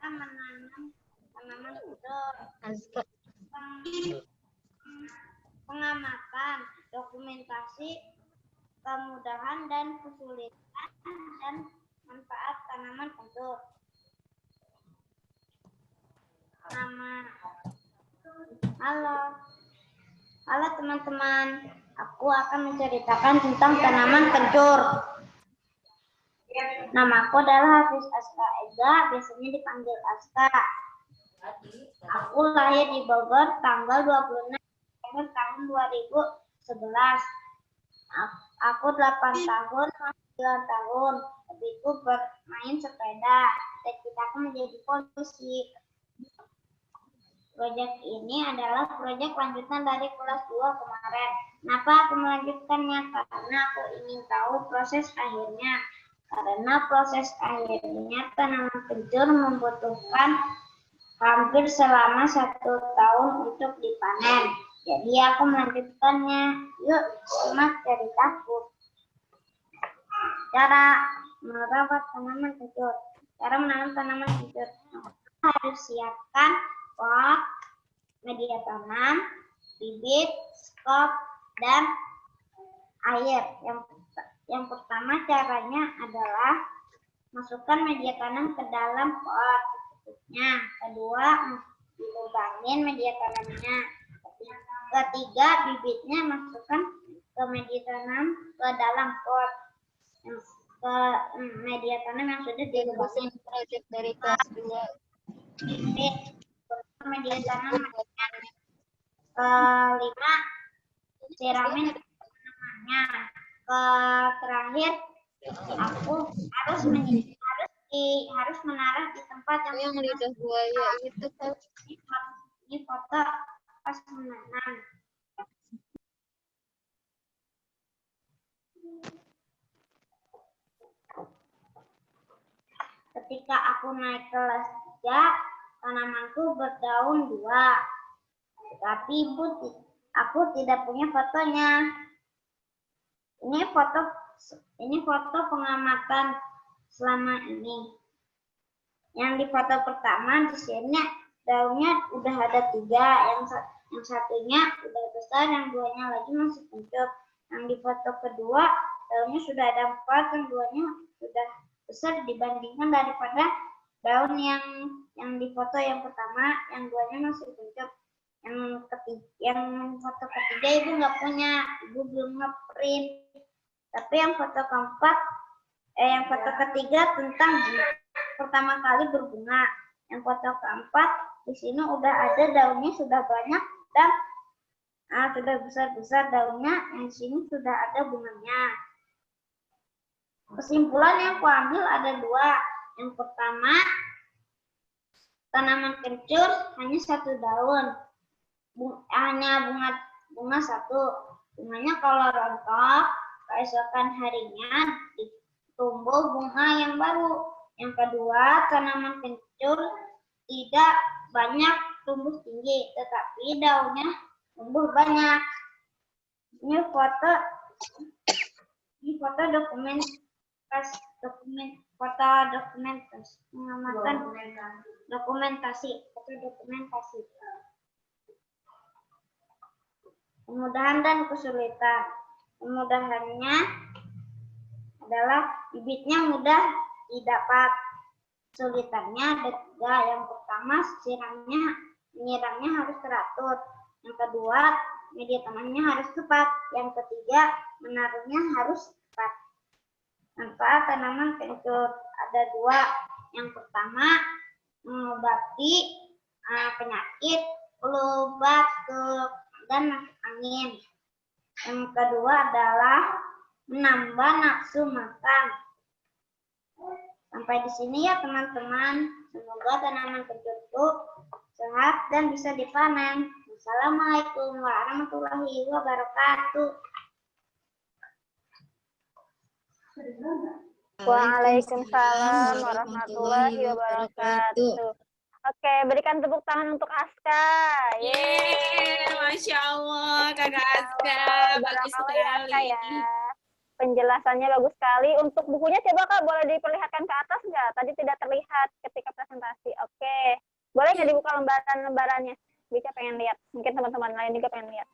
menanam tanaman hijau. Pengamatan, dokumentasi, kemudahan dan kesulitan dan manfaat tanaman hijau. Halo teman-teman, aku akan menceritakan tentang tanaman kencur. Namaku adalah Hafiz Aska Ega, biasanya dipanggil Aska. Aku lahir di Bogor tanggal 26 Desember tahun 2011. Aku 8 tahun, 9 tahun. Habis itu bermain sepeda. Cita-citaku menjadi polisi. Proyek ini adalah proyek lanjutan dari kelas 2 kemarin. Kenapa aku melanjutkannya? Karena aku ingin tahu proses akhirnya. Karena proses akhirnya tanaman kencur membutuhkan hampir selama 1 tahun untuk dipanen. Jadi aku melanjutkannya. Yuk, simak ceritaku. Cara merawat tanaman kencur. Cara menanam tanaman kencur. Harus siapkan pot, media tanam, bibit, skop, dan air. Yang pertama caranya adalah masukkan media tanam ke dalam pot. Kedua, dilubangin media tanamnya. Ketiga, bibitnya masukkan ke media tanam ke dalam pot. Ke media tanam yang sudah dilubangin. Proyek dari kelas 2. Media tanam. Kelima, siramin tanamannya. Terakhir, aku harus menarah di tempat yang lidah buaya itu kan. Ini foto pas menanam. Ketika aku naik kelas 3, tanamanku berdaun 2. Tapi aku tidak punya fotonya. Ini foto pengamatan selama ini. Yang di foto pertama di sini daunnya udah ada 3, yang satunya udah besar, yang 2-nya lagi masih kencur. Yang di foto kedua daunnya sudah ada 4, yang 2-nya sudah besar dibandingkan daripada daun yang di foto yang pertama, yang 2-nya masih kencur. Yang foto ketiga ibu nggak punya, ibu belum ngeprint. Tapi yang foto keempat, yang foto ketiga tentang pertama kali berbunga. Yang foto keempat di sini udah ada daunnya sudah banyak dan sudah besar-besar daunnya. Yang sini sudah ada bunganya. Kesimpulan yang aku ambil ada 2. Yang pertama, tanaman kencur hanya 1 daun. Hanya bunga 1. Bunganya kalau rontok, keesokan harinya tumbuh bunga yang baru. Yang kedua, tanaman kencur tidak banyak tumbuh tinggi, tetapi daunnya tumbuh banyak. Ini foto dokumentasi. Kemudahan dan kesulitan. Kemudahannya adalah bibitnya mudah didapat. Kesulitannya ada 3. Yang pertama, menyiramnya harus teratur. Yang kedua, media tanamnya harus tepat. Yang ketiga, menaruhnya harus tepat. Manfaat tanaman kencur ada 2. Yang pertama, mengobati penyakit, flu, batuk, dan angin. Yang kedua adalah menambah nafsu makan. Sampai di sini ya teman-teman. Semoga tanaman kencurku sehat dan bisa dipanen. Wassalamualaikum warahmatullahi wabarakatuh. Waalaikumsalam warahmatullahi wabarakatuh. Oke, berikan tepuk tangan untuk Aska. Yeay, Masya Allah, Kakak Aska. Bagus sekali. Ya. Penjelasannya bagus sekali. Untuk bukunya coba Kak, boleh diperlihatkan ke atas nggak? Tadi tidak terlihat ketika presentasi. Oke. Boleh nggak dibuka lembaran-lembarannya? Bisa pengen lihat. Mungkin teman-teman lain juga pengen lihat.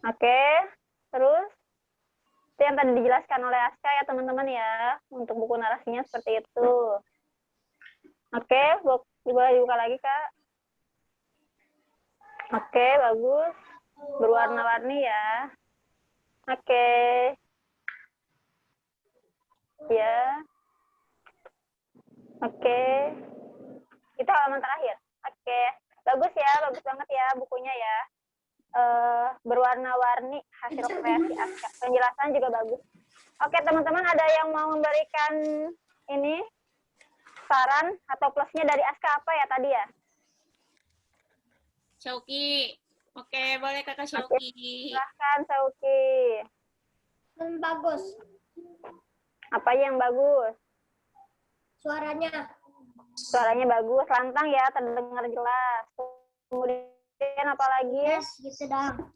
Oke. Terus, itu yang tadi dijelaskan oleh Aska ya teman-teman ya. Untuk buku narasinya seperti itu. Oke, boleh dibuka lagi Kak. Oke, bagus. Berwarna-warni ya. Oke. Ya. Oke. Itu halaman terakhir. Oke. Bagus ya, bagus banget ya bukunya ya. Berwarna-warni hasil kreasi Aska. Penjelasan juga bagus. Oke, teman-teman ada yang mau memberikan ini saran atau plusnya dari Aska apa ya tadi ya? Syauki. Oke, boleh Kakak Syauki. Silahkan Sauki. Bagus. Apa yang bagus? Suaranya. Suaranya bagus, lantang ya, terdengar jelas. Kemudian apa lagi? Gitu dong.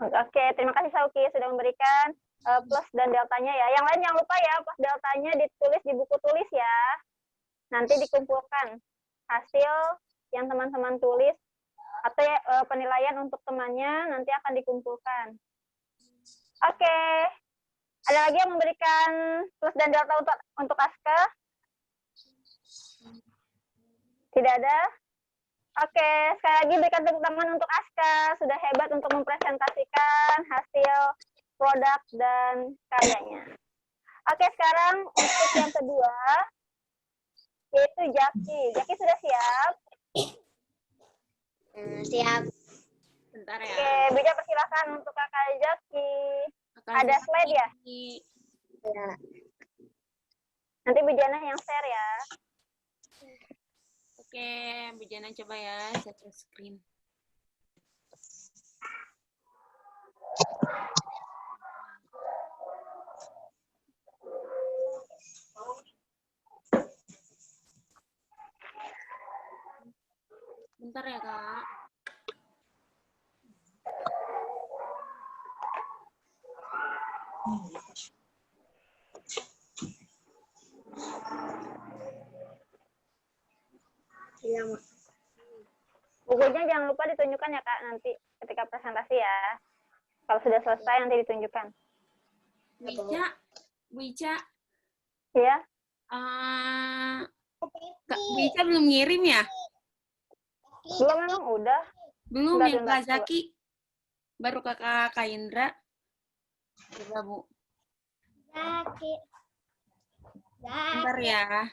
Oke, terima kasih Sauki sudah memberikan plus dan deltanya ya. Yang lain jangan lupa ya, plus deltanya ditulis di buku tulis ya. Nanti dikumpulkan hasil yang teman-teman tulis atau ya, penilaian untuk temannya nanti akan dikumpulkan. Oke. Ada lagi yang memberikan plus dan delta untuk Aska? Tidak ada? Oke, sekali lagi berikan tepuk tangan untuk Aska. Sudah hebat untuk mempresentasikan hasil produk dan karyanya. Oke, sekarang untuk yang kedua, yaitu Jaki. Jaki sudah siap? Siap. Bentar ya. Oke, bisa persilakan untuk Kakak Jaki. Kakak Ada slide ya? Ya. Nanti Bijana yang share ya. Oke, Bu Jana coba ya, share screen. Bentar ya, Kak. Iya, Bukunya jangan lupa ditunjukkan ya Kak nanti ketika presentasi ya. Kalau sudah selesai nanti ditunjukkan. Bu Ica, Ya. Kak Bu Ica belum ngirim ya? Belum memang udah. Belum Enggak, ya enggak. Kak Zaki? Baru Kakak Kak Indra? Coba Bu. Zaki. Bentar ya.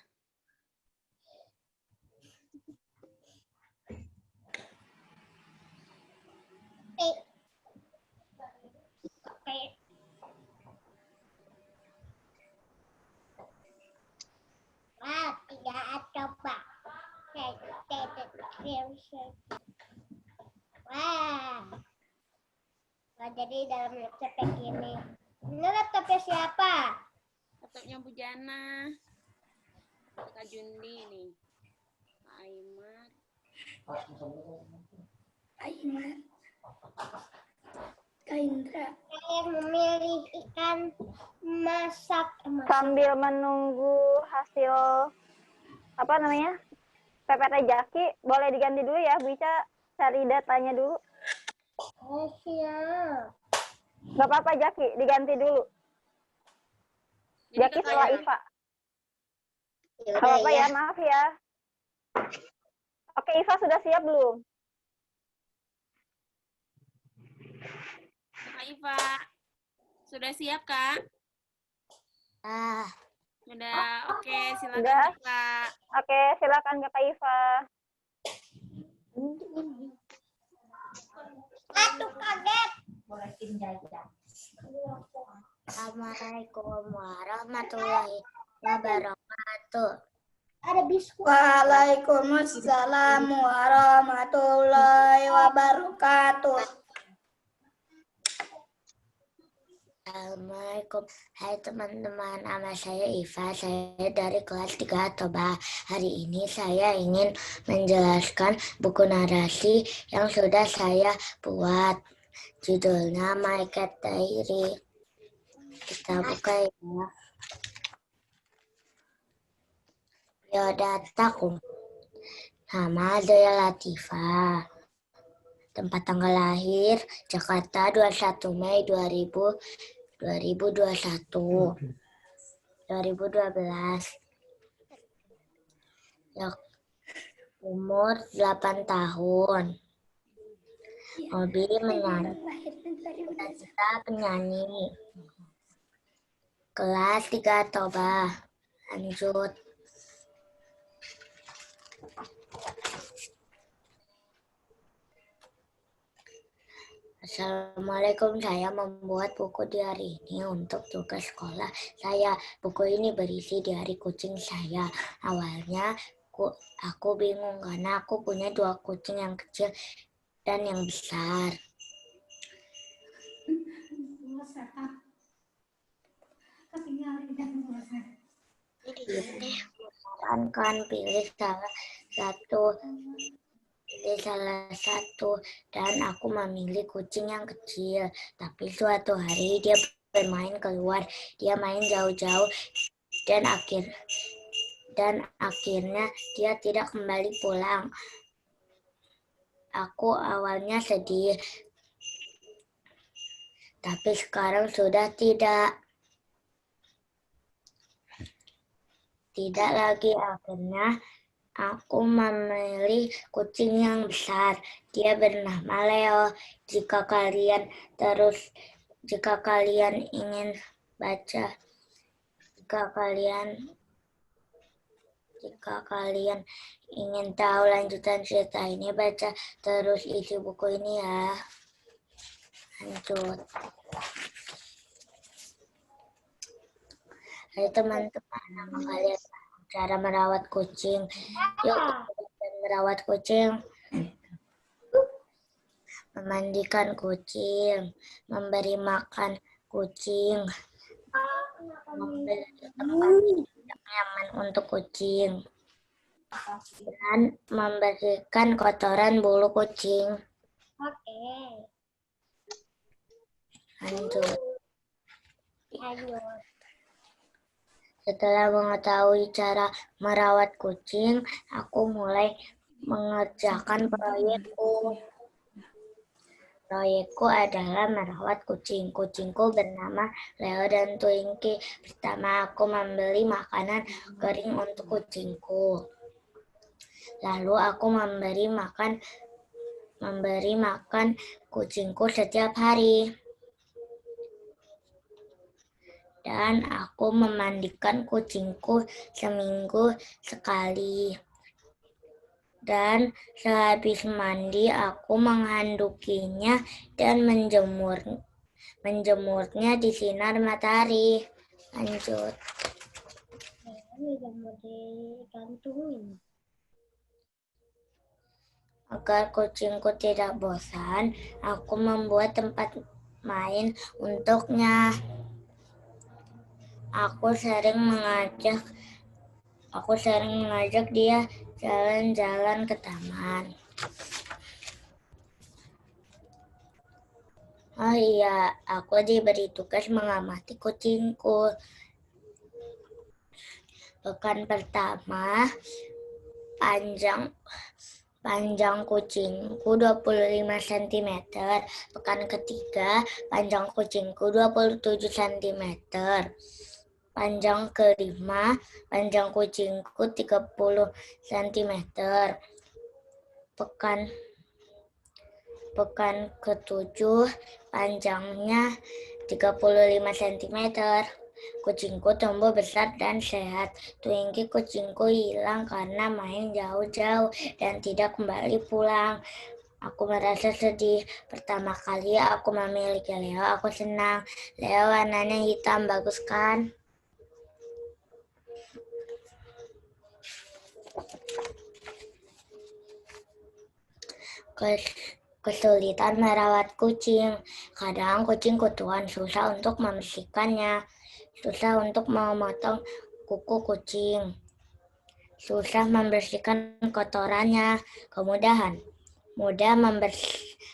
Tidak coba. Wah. Nah, jadi dalam laptop kayak gini. Ini laptopnya siapa? Laptopnya Bu Jana. Kak Jundi nih. Kak Aimar. Kak Indra. Saya memilih ikan masak. Sambil menunggu hasil apa namanya? PPT Jaki, boleh diganti dulu ya, bisa cari datanya dulu. Oh, siap. Gak apa-apa Jaki, diganti dulu. Jadi Jaki Kakak setelah ya? Iva. Yaudah, Gak apa-apa ya, maaf ya. Oke, Iva sudah siap belum? Kak Iva. Sudah siap, Kak? Sudah. Oke, silakan Udah. Kak. Oke, silakan Kakak Iva. Aduh, kaget. Assalamualaikum warahmatullahi wabarakatuh. Ada biskuit. Waalaikumsalam warahmatullahi wabarakatuh. Assalamualaikum. Hai teman-teman, nama saya Iva, saya dari kelas 3 Toba. Hari ini saya ingin menjelaskan buku narasi yang sudah saya buat. Judulnya My Cat Diary. Kita buka ya. Biodataku. Nama Dea Latifah. Tempat tanggal lahir Jakarta 21 Mei 2012. Umur 8 tahun. Hobi menyanyi. Cita penyanyi. Kelas 3 Toba. Lanjut. Assalamualaikum, saya membuat buku di hari ini untuk tugas sekolah saya. Buku ini berisi diari kucing saya. Awalnya aku bingung karena aku punya 2 kucing yang kecil dan yang besar. Sarankan pilih salah satu dan aku memilih kucing yang kecil. Tapi suatu hari dia bermain keluar, dia main jauh-jauh dan akhirnya dia tidak kembali pulang. Aku awalnya sedih, tapi sekarang sudah tidak lagi. Akhirnya aku memilih kucing yang besar. Dia bernama Leo. Jika kalian ingin tahu lanjutan cerita ini, baca terus isi buku ini ya. Lanjut. Hai teman-teman, nama kalian cara merawat kucing. Yuk kita merawat kucing. Memandikan kucing, memberi makan kucing, memberi tempat yang nyaman untuk kucing, dan membersihkan kotoran bulu kucing. Oke. Lanjut. Setelah mengetahui cara merawat kucing, aku mulai mengerjakan proyekku. Proyekku adalah merawat kucing. Kucingku bernama Leo dan Twinkie. Pertama, aku membeli makanan kering untuk kucingku. Lalu aku memberi makan kucingku setiap hari. Dan aku memandikan kucingku seminggu sekali. Dan sehabis mandi, aku menghandukinya dan menjemurnya di sinar matahari. Lanjut. Agar kucingku tidak bosan, aku membuat tempat main untuknya. Aku sering mengajak dia jalan-jalan ke taman. Oh iya, aku diberi tugas mengamati kucingku. Pekan pertama, panjang kucingku 25 cm. Pekan ketiga, panjang kucingku 27 cm. Panjang kelima, panjang kucingku 30 cm. Pekan ketujuh, panjangnya 35 cm. Kucingku tumbuh besar dan sehat. Twinkie kucingku hilang karena main jauh-jauh dan tidak kembali pulang. Aku merasa sedih. Pertama kali aku memiliki Leo, aku senang. Leo warnanya hitam, bagus kan? Kesulitan merawat kucing. Kadang kucing kutuan, susah untuk membersihkannya, susah untuk memotong kuku kucing, susah membersihkan kotorannya. Kemudahan, mudah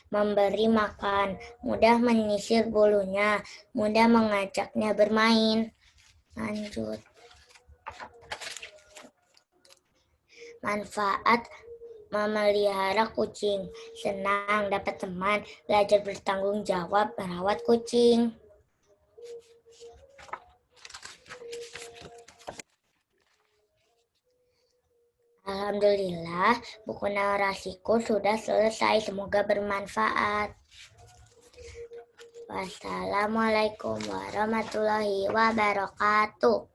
memberi makan, mudah menyisir bulunya, mudah mengajaknya bermain. Lanjut. Manfaat memelihara kucing. Senang, dapat teman, belajar bertanggung jawab, merawat kucing. Alhamdulillah, buku narasiku sudah selesai. Semoga bermanfaat. Wassalamualaikum warahmatullahi wabarakatuh.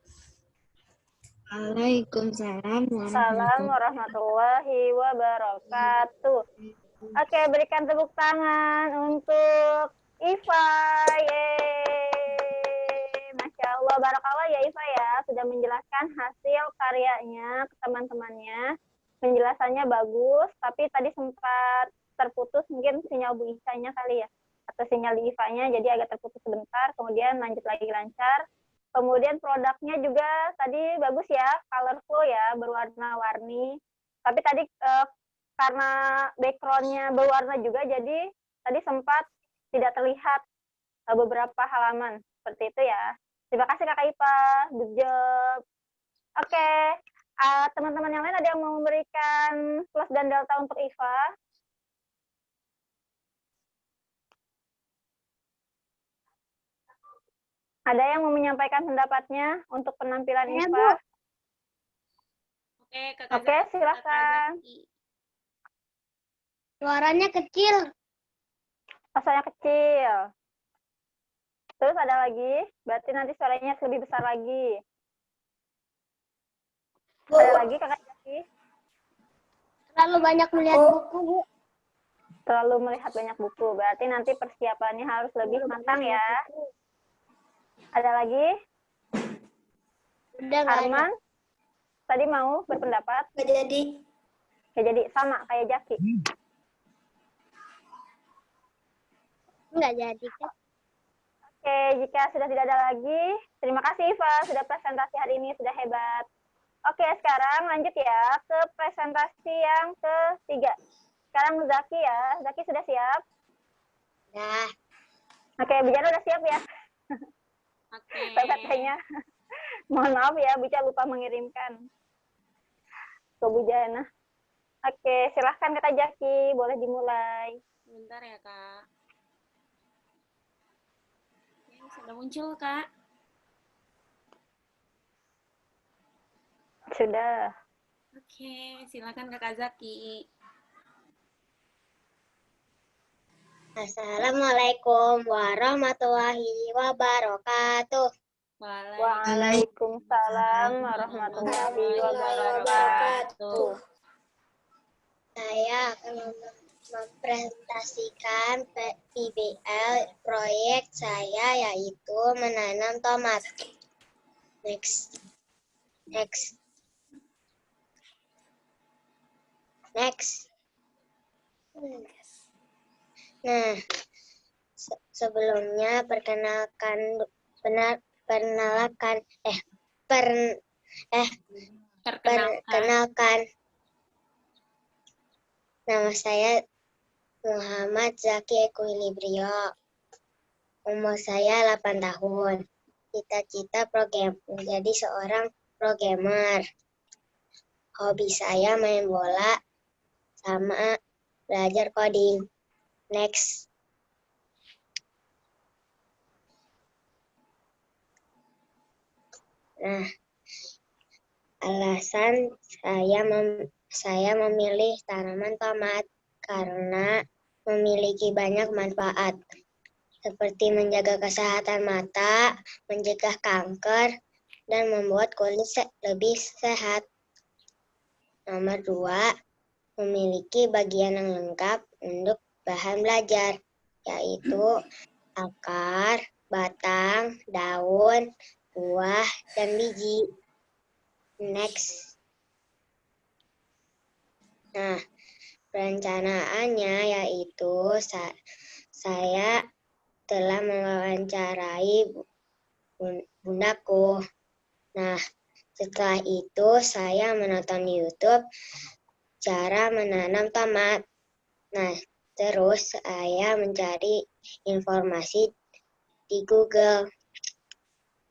Waalaikumsalam Salam warahmatullahi wabarakatuh. Oke, berikan tepuk tangan untuk Iva. Yeay. Masya Allah, barakallah ya Iva ya. Sudah menjelaskan hasil karyanya ke teman-temannya. Penjelasannya bagus, tapi tadi sempat terputus mungkin sinyal Bu Isanya kali ya. Atau sinyal di Ivanya, jadi agak terputus sebentar. Kemudian lanjut lagi lancar. Kemudian produknya juga tadi bagus ya, colorful ya, berwarna-warni. Tapi tadi karena background-nya berwarna juga, jadi tadi sempat tidak terlihat beberapa halaman. Seperti itu ya. Terima kasih Kakak Ipa, good job. Oke, teman-teman yang lain ada yang mau memberikan plus dan delta untuk Iva? Ada yang mau menyampaikan pendapatnya untuk penampilan Ya, Iva? Oke, Kakak Oke, Zaki, silakan. Kakak Zaki. Suaranya kecil. Pasanya kecil. Terus ada lagi? Berarti nanti suaranya lebih besar lagi. Ada lagi Kakak Zaki? Terlalu banyak melihat buku, Bu. Terlalu melihat banyak buku. Berarti nanti persiapannya harus lebih matang ya. Ada lagi? Udah nggak ada. Arman? Tadi mau berpendapat? Nggak jadi. Ya jadi sama kayak Jaki. Nggak jadi kan? Oke, jika sudah tidak ada lagi, terima kasih Iva sudah presentasi hari ini, sudah hebat. Oke, sekarang lanjut ya ke presentasi yang ketiga. Sekarang Zaki ya. Zaki sudah siap? Nah, Oke, Bijana udah siap ya? Oke. PPT-nya. Mohon maaf ya, Bica lupa mengirimkan ke Bujana. Oke, silahkan Kak Jaki, boleh dimulai. Bentar ya, Kak. Oke, sudah muncul, Kak. Sudah. Oke, silakan Kakak Zaki. Assalamualaikum warahmatullahi wabarakatuh. Waalaikumsalam warahmatullahi wabarakatuh. Saya akan mempresentasikan PBL proyek saya yaitu menanam tomat. Next. Nah, sebelumnya perkenalkan nama saya Muhammad Zaki Equilibrio. Umur saya 8 tahun. Cita-cita menjadi seorang programmer. Hobi saya main bola sama belajar coding. Next. Nah, alasan saya memilih tanaman tomat karena memiliki banyak manfaat, seperti menjaga kesehatan mata, mencegah kanker, dan membuat kulit lebih sehat. Nomor 2, memiliki bagian yang lengkap untuk bahan belajar, yaitu akar, batang, daun, buah, dan biji. Next. Nah, perencanaannya yaitu saya telah mewawancarai bundaku. Nah, setelah itu saya menonton YouTube cara menanam tomat. Nah, terus saya mencari informasi di Google.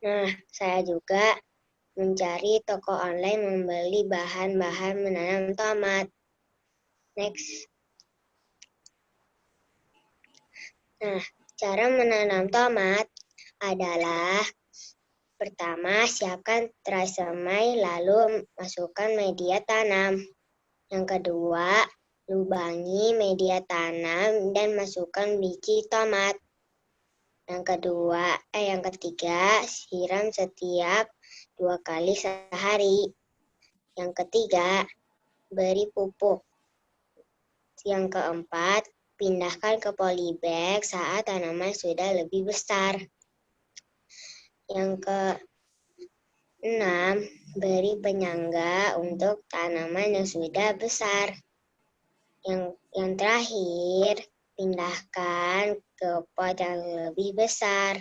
Nah, saya juga mencari toko online membeli bahan-bahan menanam tomat. Next. Nah, cara menanam tomat adalah pertama, siapkan terai semai, lalu masukkan media tanam. Yang kedua, lubangi media tanam dan masukkan biji tomat. Yang ketiga, siram setiap 2 kali sehari. Yang ketiga, beri pupuk. Yang keempat, pindahkan ke polybag saat tanaman sudah lebih besar. Yang keenam, beri penyangga untuk tanaman yang sudah besar. Yang terakhir, pindahkan ke pot yang lebih besar.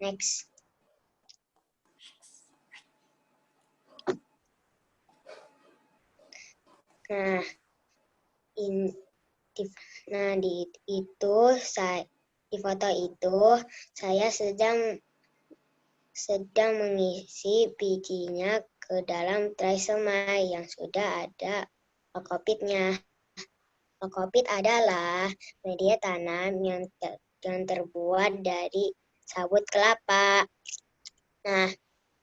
Next. Nah, di foto itu saya sedang mengisi bijinya ke dalam tray semai yang sudah ada kokpitnya. Kokpit adalah media tanam yang terbuat dari sabut kelapa. Nah,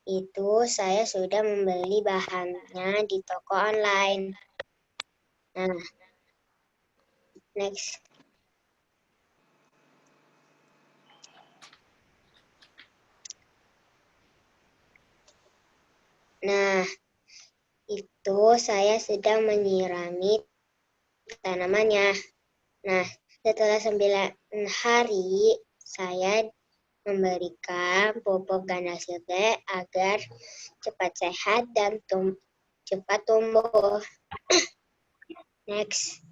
itu saya sudah membeli bahannya di toko online. Nah, next. Nah, itu saya sedang menyirami tanamannya. Nah, setelah 9 hari, saya memberikan pupuk ganda silke agar cepat sehat dan cepat tumbuh. Next.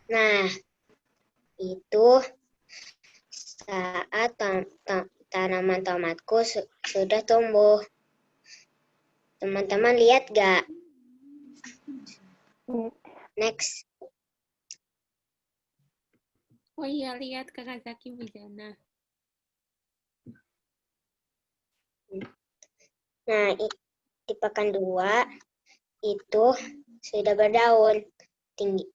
Nah, itu saat tanaman tomatku sudah tumbuh. Teman-teman lihat gak? Next. Oh iya, lihat Kakak Zaki Bujana. Nah, di pekan 2 itu sudah berdaun. Tinggi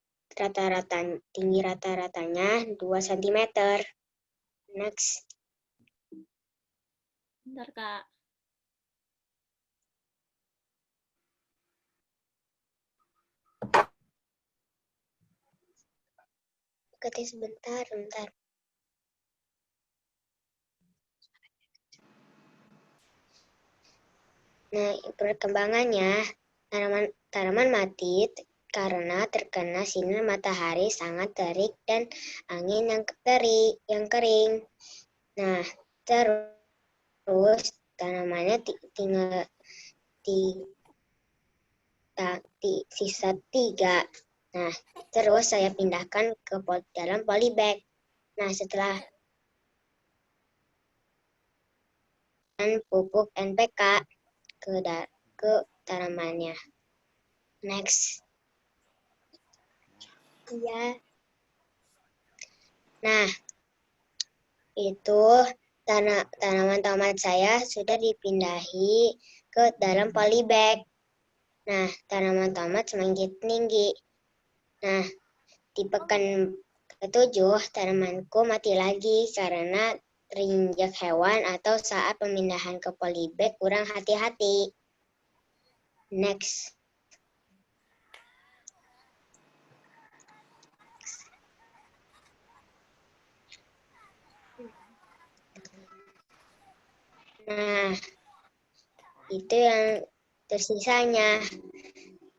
rata-ratanya 2 cm. Next. Bentar, Kak. Oke, sebentar. Nah, perkembangannya, tanaman mati karena terkena sinar matahari sangat terik dan angin yang kering. Nah, terus tanamannya tinggal di sisa 3. Nah, terus saya pindahkan ke dalam polybag. Nah, setelah pupuk NPK ke tanamannya. Next. Ya. Nah, itu tanaman tomat saya sudah dipindahi ke dalam polybag. Nah, tanaman tomat semakin tinggi. Nah, di pekan ke-7 tanamanku mati lagi karena terinjak hewan atau saat pemindahan ke polybag kurang hati-hati. Next. Nah, itu yang tersisanya.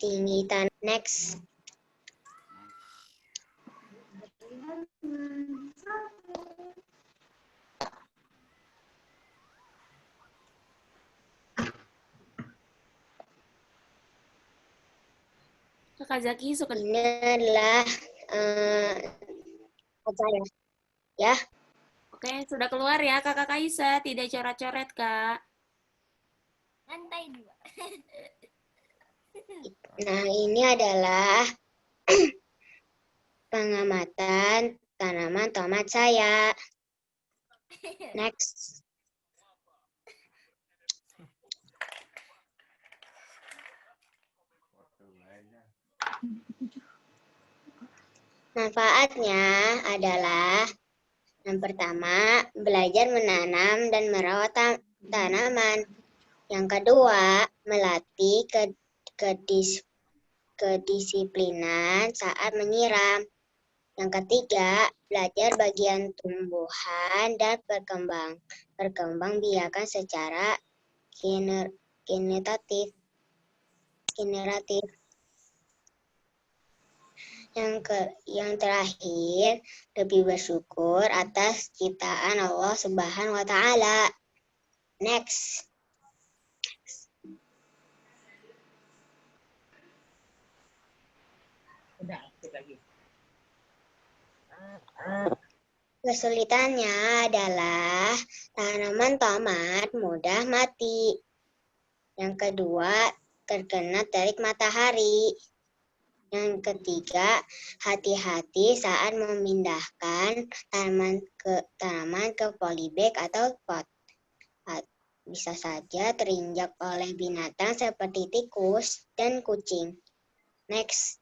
Tinggi tanah. Next. Kakak Zaki suka. Ini adalah apa ya? Oke, sudah keluar ya Kakak Kaisa, tidak coret-coret Kak. Lantai 2. Nah, ini adalah pengamatan tanaman tomat saya. Next. Manfaatnya adalah yang pertama, belajar menanam dan merawat tanaman. Yang kedua, melatih kedisiplinan saat menyiram. Yang ketiga, belajar bagian tumbuhan dan perkembangbiakan secara generatif. Yang terakhir, lebih bersyukur atas ciptaan Allah Subhanahu wa Ta'ala. Next. Kesulitannya adalah tanaman tomat mudah mati. Yang kedua, terkena terik matahari. Yang ketiga, hati-hati saat memindahkan tanaman ke polybag atau pot. Bisa saja terinjak oleh binatang seperti tikus dan kucing. Next.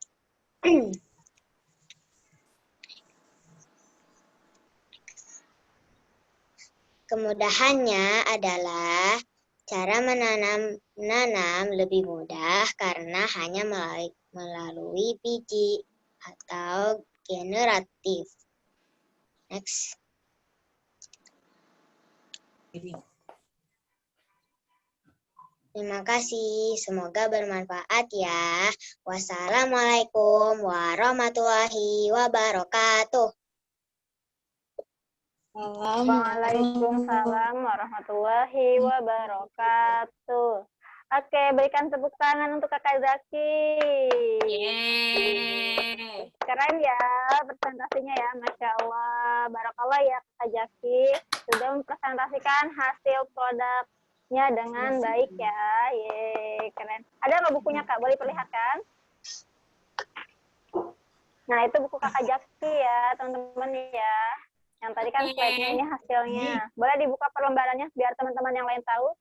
Kemudahannya adalah cara menanam lebih mudah karena hanya melalui biji atau generatif. Next. Terima kasih, semoga bermanfaat ya. Wassalamualaikum warahmatullahi wabarakatuh. Waalaikumsalam warahmatullahi wabarakatuh. Oke, berikan tepuk tangan untuk Kakak Zaki. Yeay. Keren ya presentasinya ya, Masya Allah. Barakallah ya Kak Zaki. Sudah mempresentasikan hasil produknya dengan baik ya. Yeay, keren. Ada nggak bukunya Kak? Boleh perlihatkan? Nah, itu buku Kakak Zaki ya, teman-teman ya. Yang tadi kan slide-nya ini hasilnya. Boleh dibuka perlembarannya biar teman-teman yang lain tahu.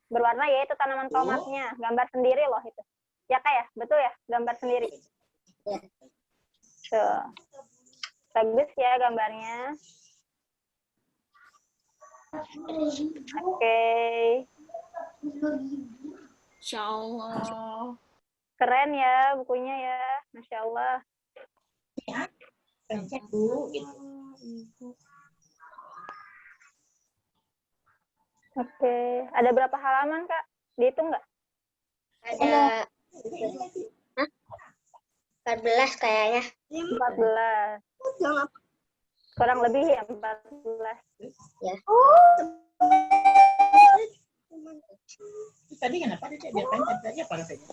Berwarna ya itu tanaman tomatnya. Gambar sendiri loh itu. Ya Kak ya? Betul ya? Gambar sendiri. Tuh. Bagus ya gambarnya. Oke. Insya Allah. Keren ya bukunya ya. Masya Allah. Oke. Ada berapa halaman Kak? Dihitung nggak? Ada 14 kayaknya. 14. Kurang lebih ya 14. Ya. Tadi kenapa dia tanya apa katanya?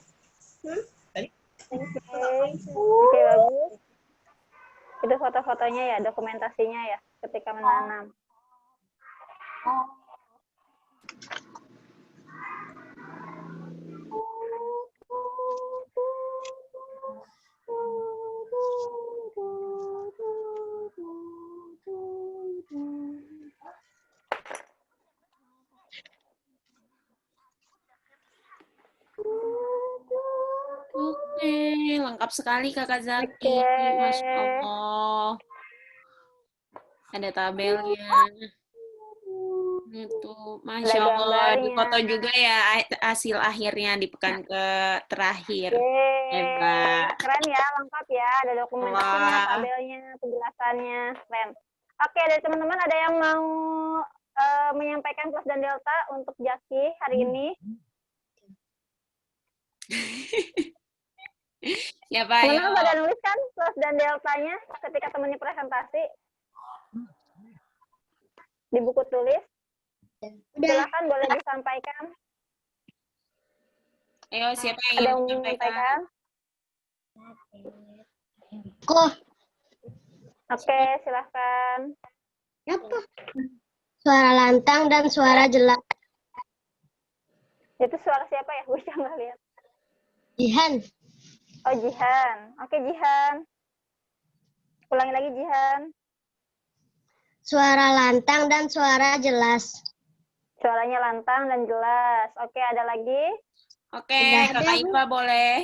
Oke, bagus. Itu foto-fotonya ya, dokumentasinya ya, ketika menanam. Oke, lengkap sekali Kakak Zaki. Oke. Masya Allah. Ada tabelnya. Itu, Masya Ada Allah. gambarnya. Dipoto juga ya hasil akhirnya di pekan ke terakhir. Yeay. Hebat. Keren ya, lengkap ya. Ada dokumentasinya, Wah. tabelnya, penjelasannya. Keren. Oke, dari teman-teman ada yang mau menyampaikan plus dan delta untuk Zaki hari ini? Siapa ya? Teman-teman pada nulis kan plus dan deltanya ketika temannya presentasi di buku tulis. Silakan boleh disampaikan. Ayo, siapa yang Ada ingin yang menyampaikan? menyampaikan? Oke, silakan. Apa? Suara lantang dan suara jelas. Itu suara siapa ya? Gue nggak lihat. Jihan. Oh, Jihan. Oke, Jihan. Ulangi lagi, Jihan. Suara lantang dan suara jelas. Suaranya lantang dan jelas. Oke, ada lagi? Oke, Udah ada, Kakak Bu. Iva boleh.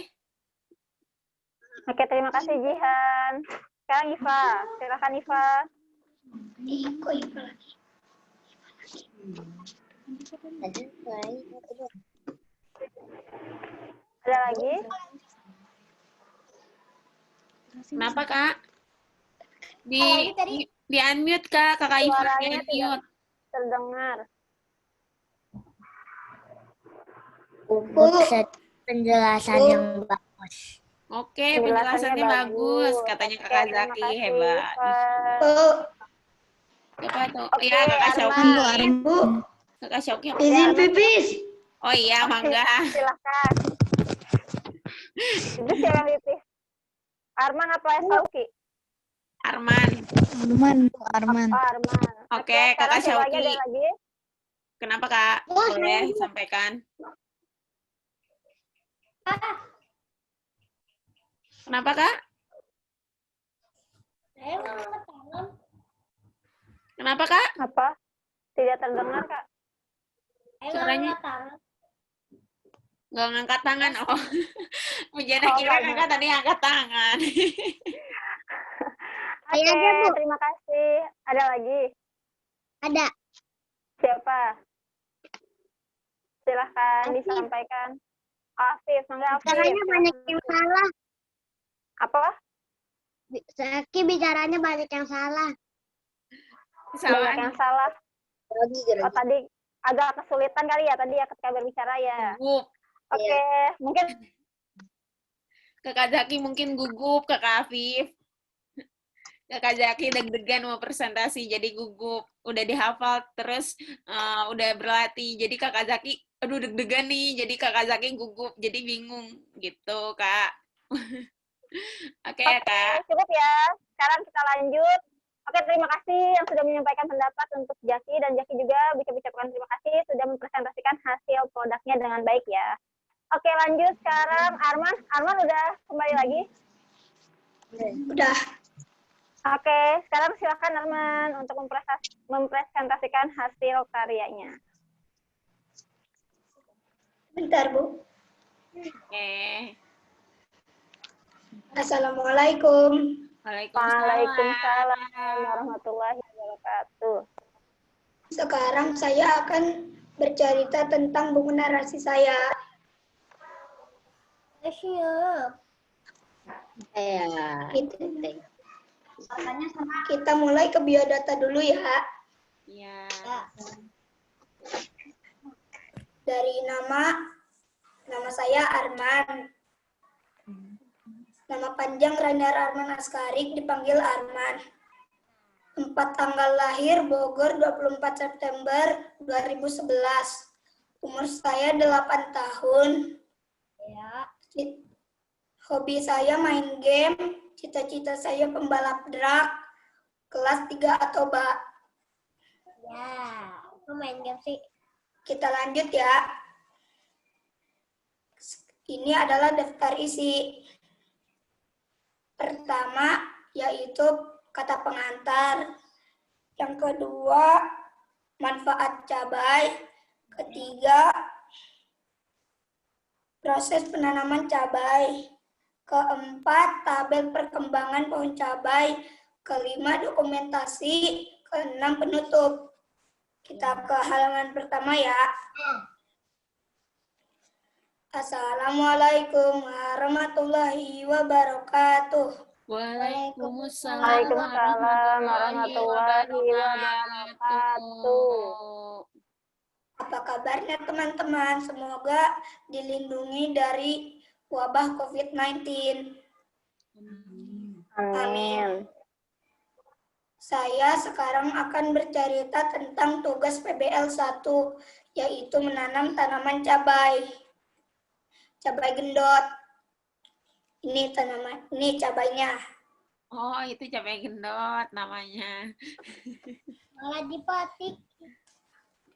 Oke, terima kasih, Jihan. Sekarang Iva. Silakan, Iva. Kok Iva lagi? Ada lagi? Kenapa, Kak? Di unmute, Kak. Kakak Iva di Suaranya tidak unmute. terdengar. Gugup penjelasan yang bagus. Oke, Penjelasannya penjelasannya bagus. bagus. Katanya Oke, Kakak terima Zaki kasih, hebat. Iva. Siapa tuh? Oke, Iya, Kakak Syauki. Arman. Kakak Syauki. Izin pipis. Oh iya, mangga. Silakan. Itu siapa pipis? Arman apa Sauki? Arman. Arman. Oke, sekarang Kakak siapa lagi? Syauki. Ada lagi? Kenapa, Kak? Boleh sampaikan. Kenapa, Kak? Kenapa, Kak? Apa? Tidak terdengar, Kak. Suaranya nggak ngangkat tangan. Oh, Mujana Oh, kira nggak. Kakak tadi angkat tangan. Oke, Ayo aja, Bu. terima kasih. Ada lagi? Ada. Siapa? Silahkan Afif. disampaikan. Afif, mangga Afif. Bicaranya banyak yang salah. Apa? Zaki bicaranya banyak yang salah. Banyak yang salah. Grogi. Oh, tadi agak kesulitan kali ya tadi ya ketika berbicara ya. Gugup. Oke, mungkin Kakak Zaki mungkin gugup, Kakak Afif. Kakak Zaki deg-degan mau presentasi, jadi gugup. Udah dihafal, terus udah berlatih. Jadi Kakak Zaki, aduh deg-degan nih. Jadi Kakak Zaki gugup, jadi bingung. Gitu, Kak. Oke, ya, Kak. cukup ya. Sekarang kita lanjut. Oke, terima kasih yang sudah menyampaikan pendapat untuk Jaki, dan Jaki juga bisa ucapkan terima kasih sudah mempresentasikan hasil produknya dengan baik ya. Oke, lanjut sekarang Arman. Arman udah kembali lagi? Udah. Oke, sekarang silakan Arman untuk mempresentasikan hasil karyanya. Bentar, Bu. Oke. Assalamualaikum. Waalaikumsalam warahmatullahi wabarakatuh. Sekarang saya akan bercerita tentang buku narasi saya. Kita mulai ke biodata dulu ya. Iya. Dari nama saya Arman. Nama panjang Rainer Arman Askarik, dipanggil Arman. 4 tanggal lahir Bogor 24 September 2011. Umur saya 8 tahun. Ya. Hobi saya main game. Cita-cita saya pembalap drag. Kelas 3 atau Mbak? Ya, aku main game sih. Kita lanjut ya. Ini adalah daftar isi. Pertama, yaitu kata pengantar. Yang kedua, manfaat cabai. Ketiga, proses penanaman cabai. Keempat, tabel perkembangan pohon cabai. Kelima, dokumentasi. Keenam, penutup. Kita ke halaman pertama ya. Assalamualaikum warahmatullahi wabarakatuh. Waalaikumsalam Waalaikumsalam warahmatullahi wabarakatuh. Apa kabarnya teman-teman? Semoga dilindungi dari wabah COVID-19. Amin. Saya sekarang akan bercerita tentang tugas PBL 1, yaitu menanam tanaman cabai. Cabai gendot. Ini cabainya. Oh, itu cabai gendot namanya. Malah dipetik.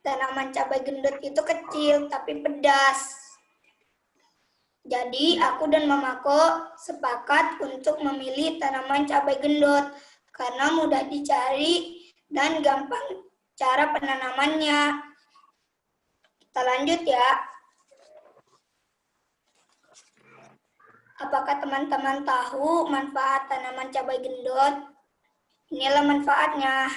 Tanaman cabai gendut itu kecil tapi pedas. Jadi aku dan mamaku sepakat untuk memilih tanaman cabai gendut karena mudah dicari dan gampang cara penanamannya. Kita lanjut ya. Apakah teman-teman tahu manfaat tanaman cabai gendut? Inilah manfaatnya.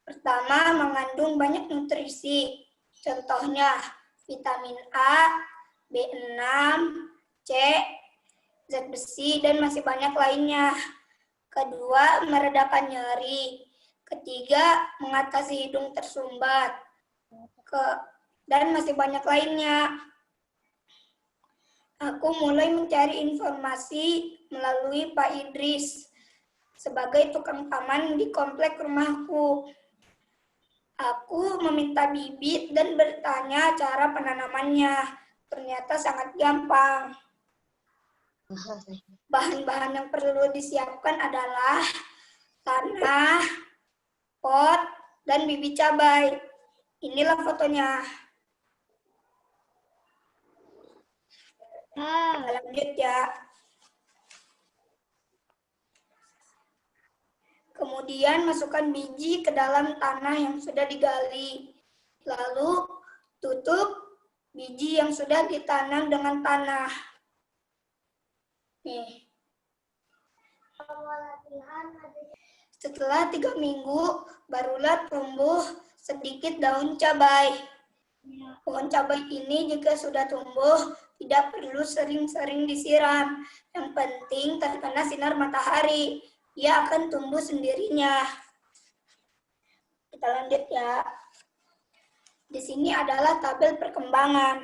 Pertama, mengandung banyak nutrisi. Contohnya, vitamin A, B6, C, zat besi, dan masih banyak lainnya. Kedua, meredakan nyeri. Ketiga, mengatasi hidung tersumbat. Dan masih banyak lainnya. Aku mulai mencari informasi melalui Pak Idris sebagai tukang taman di komplek rumahku. Aku meminta bibit dan bertanya cara penanamannya. Ternyata sangat gampang. Bahan-bahan yang perlu disiapkan adalah tanah, pot, dan bibit cabai. Inilah fotonya. Lanjut ya. Kemudian masukkan biji ke dalam tanah yang sudah digali. Lalu tutup biji yang sudah ditanam dengan tanah. Nih. Setelah 3 minggu, barulah tumbuh sedikit daun cabai. Pohon cabai ini jika sudah tumbuh, tidak perlu sering-sering disiram. Yang penting terkena sinar matahari. Ia akan tumbuh sendirinya. Kita lanjut ya. Di sini adalah tabel perkembangan.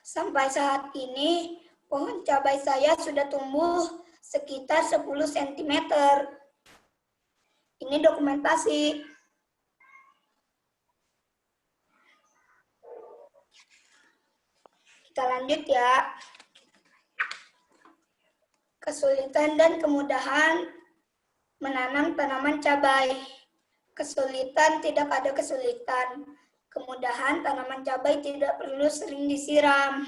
Sampai saat ini, pohon cabai saya sudah tumbuh sekitar 10 cm. Ini dokumentasi. Kita lanjut ya. Kesulitan dan kemudahan menanam tanaman cabai. Kesulitan, tidak ada kesulitan. Kemudahan, tanaman cabai tidak perlu sering disiram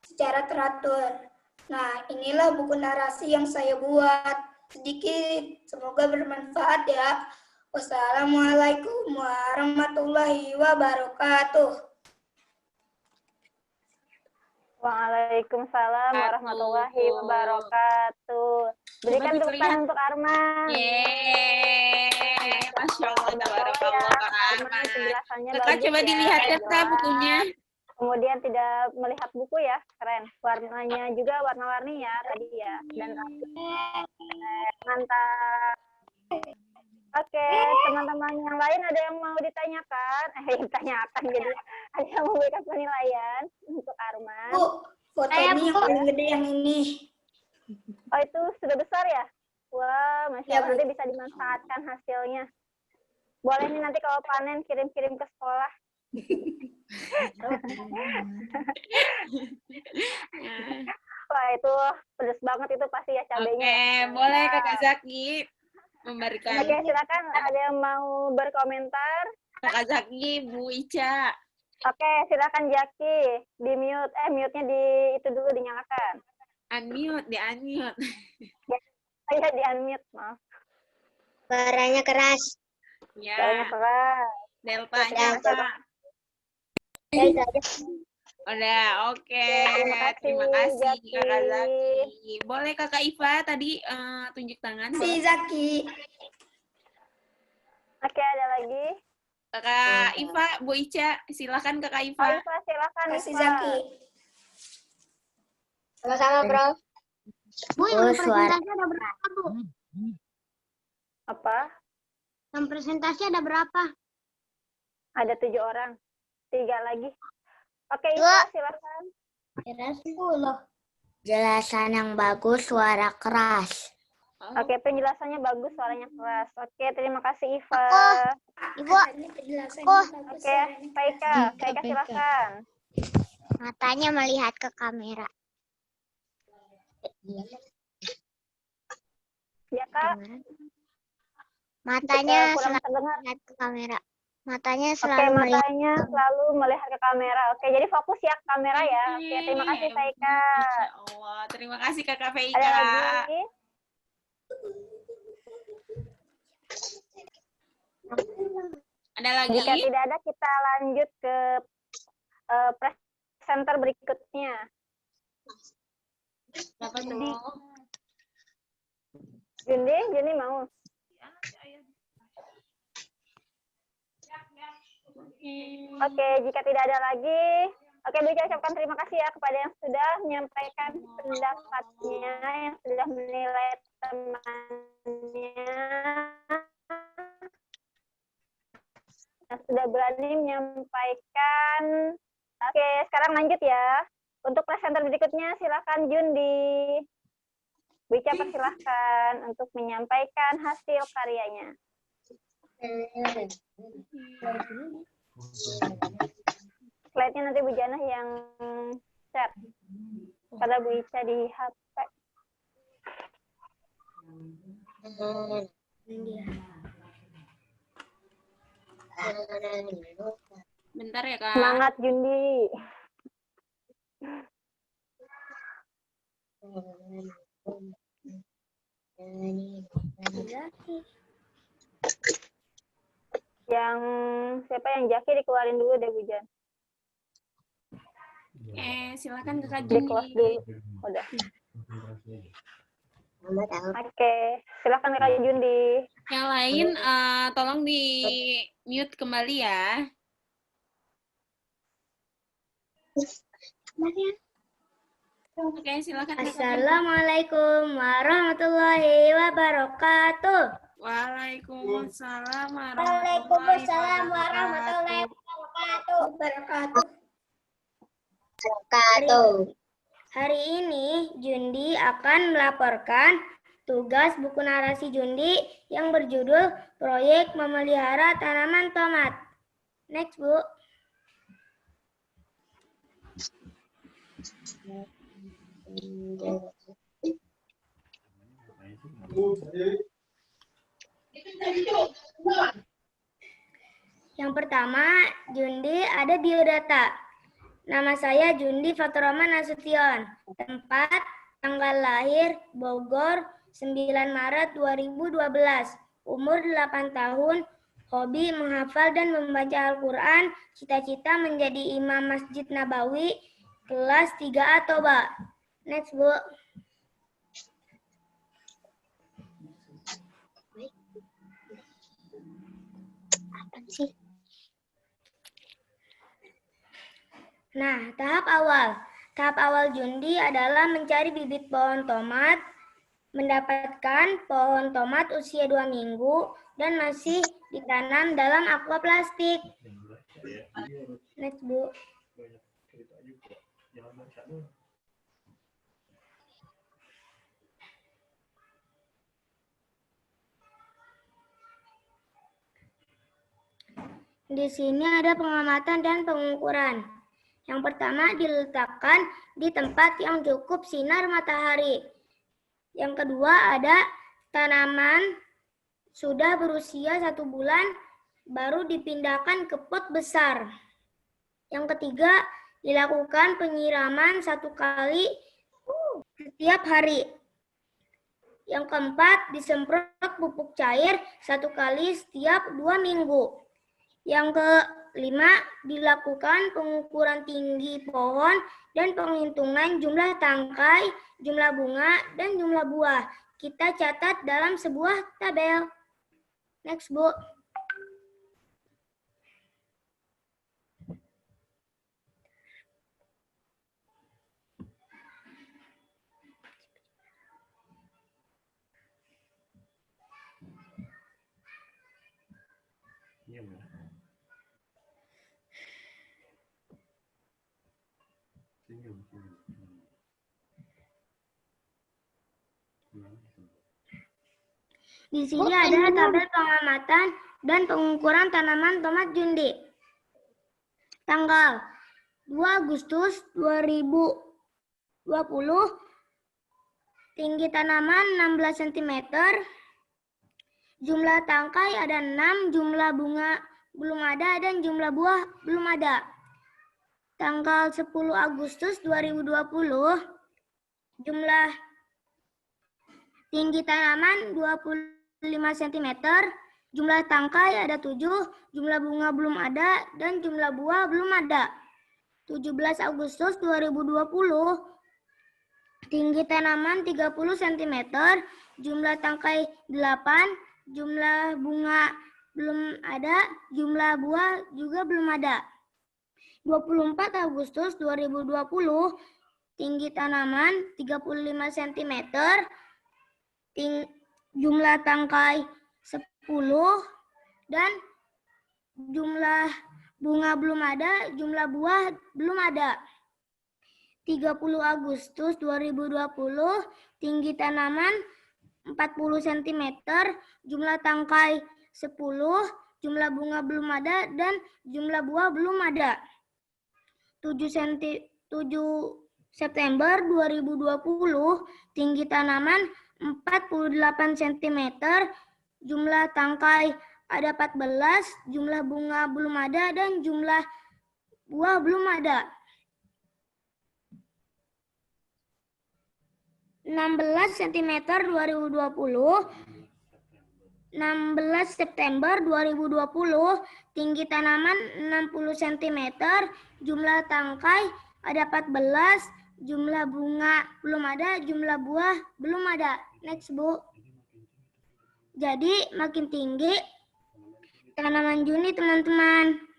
secara teratur. Nah, inilah buku narasi yang saya buat. Sedikit, semoga bermanfaat ya. Wassalamualaikum warahmatullahi wabarakatuh. Waalaikumsalam warahmatullahi wabarakatuh. Berikan tepuk tangan untuk Arman. Yeay, Masya Allah, tabarakallah Kak Arman. Penjelasannya Kakak bagus coba ya, dilihat ya Kak jelas. bukunya. Kemudian tidak melihat buku ya, keren. Warnanya juga warna-warni ya tadi ya. Dan mantap. Oke, teman-teman yang lain ada yang mau ditanyakan? Ditanyakan, jadi ada yang mau memberikan penilaian untuk Arman. Bu, fotonya yang paling gede yang ini. Oh, itu sudah besar ya? Wah, Masya Ya, Allah, nanti bisa dimanfaatkan hasilnya. Boleh nih nanti kalau panen kirim-kirim ke sekolah. Wah, itu pedes banget itu pasti ya cabenya. Oke, boleh Kakak Zaki memberikan. Oke, silakan ada yang mau berkomentar. Kakak Zaki, Bu Ica. Oke, silakan Jaki. Di mute, mute-nya di itu dulu dinyalakan. Unmute, di-unmute. Oh iya, di unmute, maaf. Suaranya keras. Ya, Suaranya keras. deltanya Delta. Kak. Ya, itu aja. Udah, oke. Terima kasih, Zaki. Kakak Zaki. Boleh Kakak Iva tadi tunjuk tangan. Si Boleh? Zaki. Oke, ada lagi. Kakak Iva, Bu Ica, silakan Kakak Oh, Iva. Iva, silakan. Si Iva. Zaki. Sama-sama, Bro. Bu, yang presentasi ada berapa, Bu? Apa? Yang presentasi ada berapa? Ada 7 orang. 3 lagi. Oke, Iva, Dua. silakan. Kira 10. Jelasan yang bagus, suara keras. Oke, penjelasannya bagus, suaranya keras. Oke, terima kasih Iva. Ibu, Ini penjelasannya Oh, bagus, Oke, suaranya Faika, Faika silakan. matanya melihat ke kamera. Ya, Kak. Matanya Kurang selalu terdengar. melihat ke kamera. Matanya Oke, selalu melihat. matanya selalu melihat ke kamera. Oke, jadi fokus ya ke kamera ya. Oke, terima kasih, Faika. Masya Allah. Terima kasih Kakak Ada Feika. lagi? Ada lagi? Jika tidak ada, kita lanjut ke presenter berikutnya. Siapa tuh? Jundi mau? Oke, jika tidak ada lagi, oke, Bu Ica ucapkan terima kasih ya kepada yang sudah menyampaikan pendapatnya, yang sudah menilai temannya, yang sudah berani menyampaikan. Oke, sekarang lanjut ya. Untuk presenter berikutnya, silakan Jundi. Bu Ica persilahkan untuk menyampaikan hasil karyanya. Slide-nya nanti Bu Jana yang share. Pada Bu Ica di HP. Bentar ya, Kak. Semangat, Jundi. Yang siapa yang Jaki dikeluarin dulu deh, Bu Jan. Silakan Kakak Di close dulu. Jundi. Udah. Oke, silakan Kak Jundi. Yang lain tolong di mute kembali ya. Oke, silakan Kakak Jundi. Assalamualaikum warahmatullahi wabarakatuh. Waalaikumsalam Waalaikumsalam warahmatullahi wabarakatuh. Hari ini Jundi akan melaporkan tugas buku narasi Jundi yang berjudul Proyek Memelihara Tanaman Tomat. Next, Bu. Yang pertama, Jundi ada biodata. Nama saya Jundi Faturrahman Nasution. Tempat, tanggal lahir, Bogor, 9 Maret 2012. Umur 8 tahun, hobi menghafal dan membaca Al-Quran, cita-cita menjadi imam Masjid Nabawi, kelas 3A Toba. Next, Bu. Nah, tahap awal. Tahap awal Jundi adalah mencari bibit pohon tomat, mendapatkan pohon tomat usia 2 minggu, dan masih ditanam dalam aqua plastik. Next, Bu. Di sini ada pengamatan dan pengukuran. Yang pertama diletakkan di tempat yang cukup sinar matahari. Yang kedua ada tanaman sudah berusia 1 bulan baru dipindahkan ke pot besar. Yang ketiga dilakukan penyiraman 1 kali setiap hari. Yang keempat disemprot pupuk cair 1 kali setiap 2 minggu. Yang kelima, dilakukan pengukuran tinggi pohon dan penghitungan jumlah tangkai, jumlah bunga, dan jumlah buah. Kita catat dalam sebuah tabel. Next, Bu. Di sini ada tabel pengamatan dan pengukuran tanaman tomat Jundi. Tanggal 2 Agustus 2020, tinggi tanaman 16 cm, jumlah tangkai ada 6, jumlah bunga belum ada, dan jumlah buah belum ada. Tanggal 10 Agustus 2020, jumlah tinggi tanaman 25 cm, jumlah tangkai ada 7, jumlah bunga belum ada, dan jumlah buah belum ada. 17 Agustus 2020, tinggi tanaman 30 cm, jumlah tangkai 8, jumlah bunga belum ada, jumlah buah juga belum ada. 24 Agustus 2020, tinggi tanaman 35 cm, jumlah tangkai 10, dan jumlah bunga belum ada, jumlah buah belum ada. 30 Agustus 2020, tinggi tanaman 40 cm, jumlah tangkai 10, jumlah bunga belum ada, dan jumlah buah belum ada. 7 September 2020, tinggi tanaman 48 cm, jumlah tangkai ada 14, jumlah bunga belum ada, dan jumlah buah belum ada. 16 cm 2020, 16 September 2020, tinggi tanaman 60 cm, jumlah tangkai ada 14, jumlah bunga belum ada, jumlah buah belum ada. Next, Bu. Jadi makin tinggi tanaman Juni, teman-teman.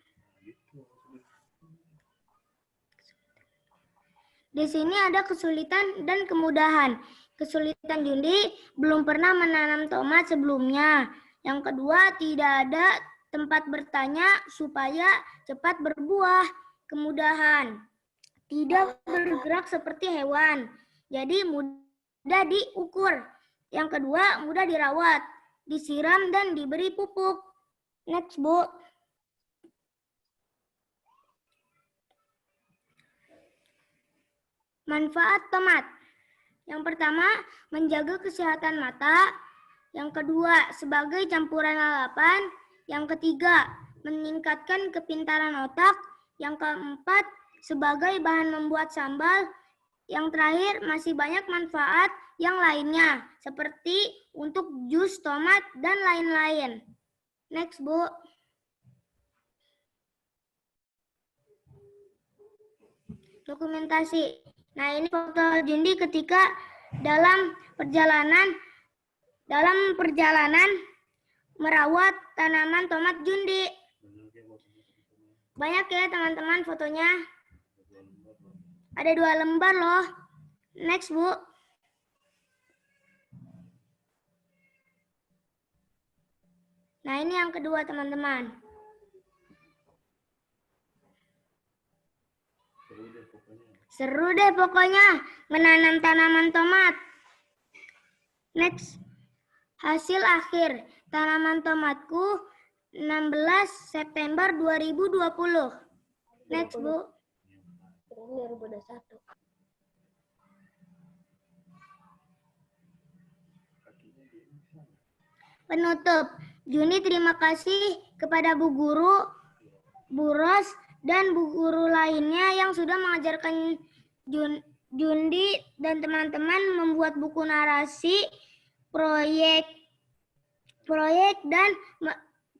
Di sini ada kesulitan dan kemudahan. Kesulitan Jundi belum pernah menanam tomat sebelumnya. Yang kedua, tidak ada tempat bertanya supaya cepat berbuah. Kemudahan, tidak bergerak seperti hewan. Jadi mudah diukur. Yang kedua, mudah dirawat, disiram dan diberi pupuk. Next, Bu. Manfaat tomat. Yang pertama, menjaga kesehatan mata. Yang kedua, sebagai campuran lalapan. Yang ketiga, meningkatkan kepintaran otak. Yang keempat, sebagai bahan membuat sambal. Yang terakhir, masih banyak manfaat yang lainnya, seperti untuk jus tomat dan lain-lain. Next, Bu. Dokumentasi. Nah, ini foto Jundi ketika dalam perjalanan merawat tanaman tomat Jundi. Banyak ya teman-teman fotonya. Ada 2 lembar loh. Next, Bu. Nah, ini yang kedua, teman-teman. Seru deh pokoknya menanam tanaman tomat. Next. Hasil akhir tanaman tomatku 16 September 2020. Next, Bu. 2021. Penutup. Juni terima kasih kepada Bu Guru, Bu Ros, dan Bu Guru lainnya yang sudah mengajarkan Jundi dan teman-teman membuat buku narasi, proyek dan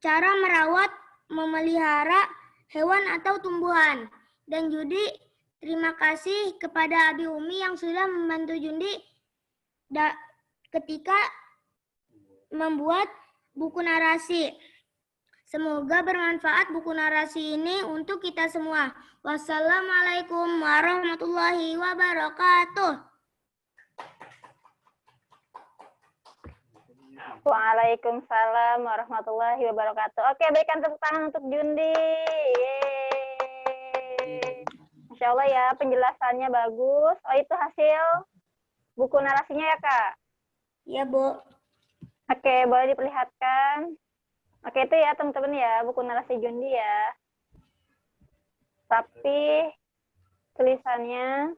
cara merawat, memelihara hewan atau tumbuhan. Dan Jundi terima kasih kepada Abi Umi yang sudah membantu Jundi ketika membuat buku narasi. Semoga bermanfaat buku narasi ini untuk kita semua. Wassalamualaikum warahmatullahi wabarakatuh. Waalaikumsalam warahmatullahi wabarakatuh. Oke, berikan tepuk tangan untuk Jundi. Masya Allah ya, penjelasannya bagus. Oh, itu hasil buku narasinya ya, Kak? Iya, Bu. Oke, boleh diperlihatkan. Oke, itu ya teman-teman ya, buku narasi Jundi ya. Tapi tulisannya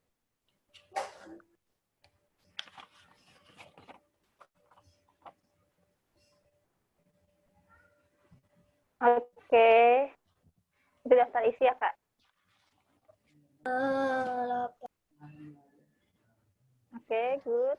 Oke. Itu daftar isi ya, Kak? Oke, good.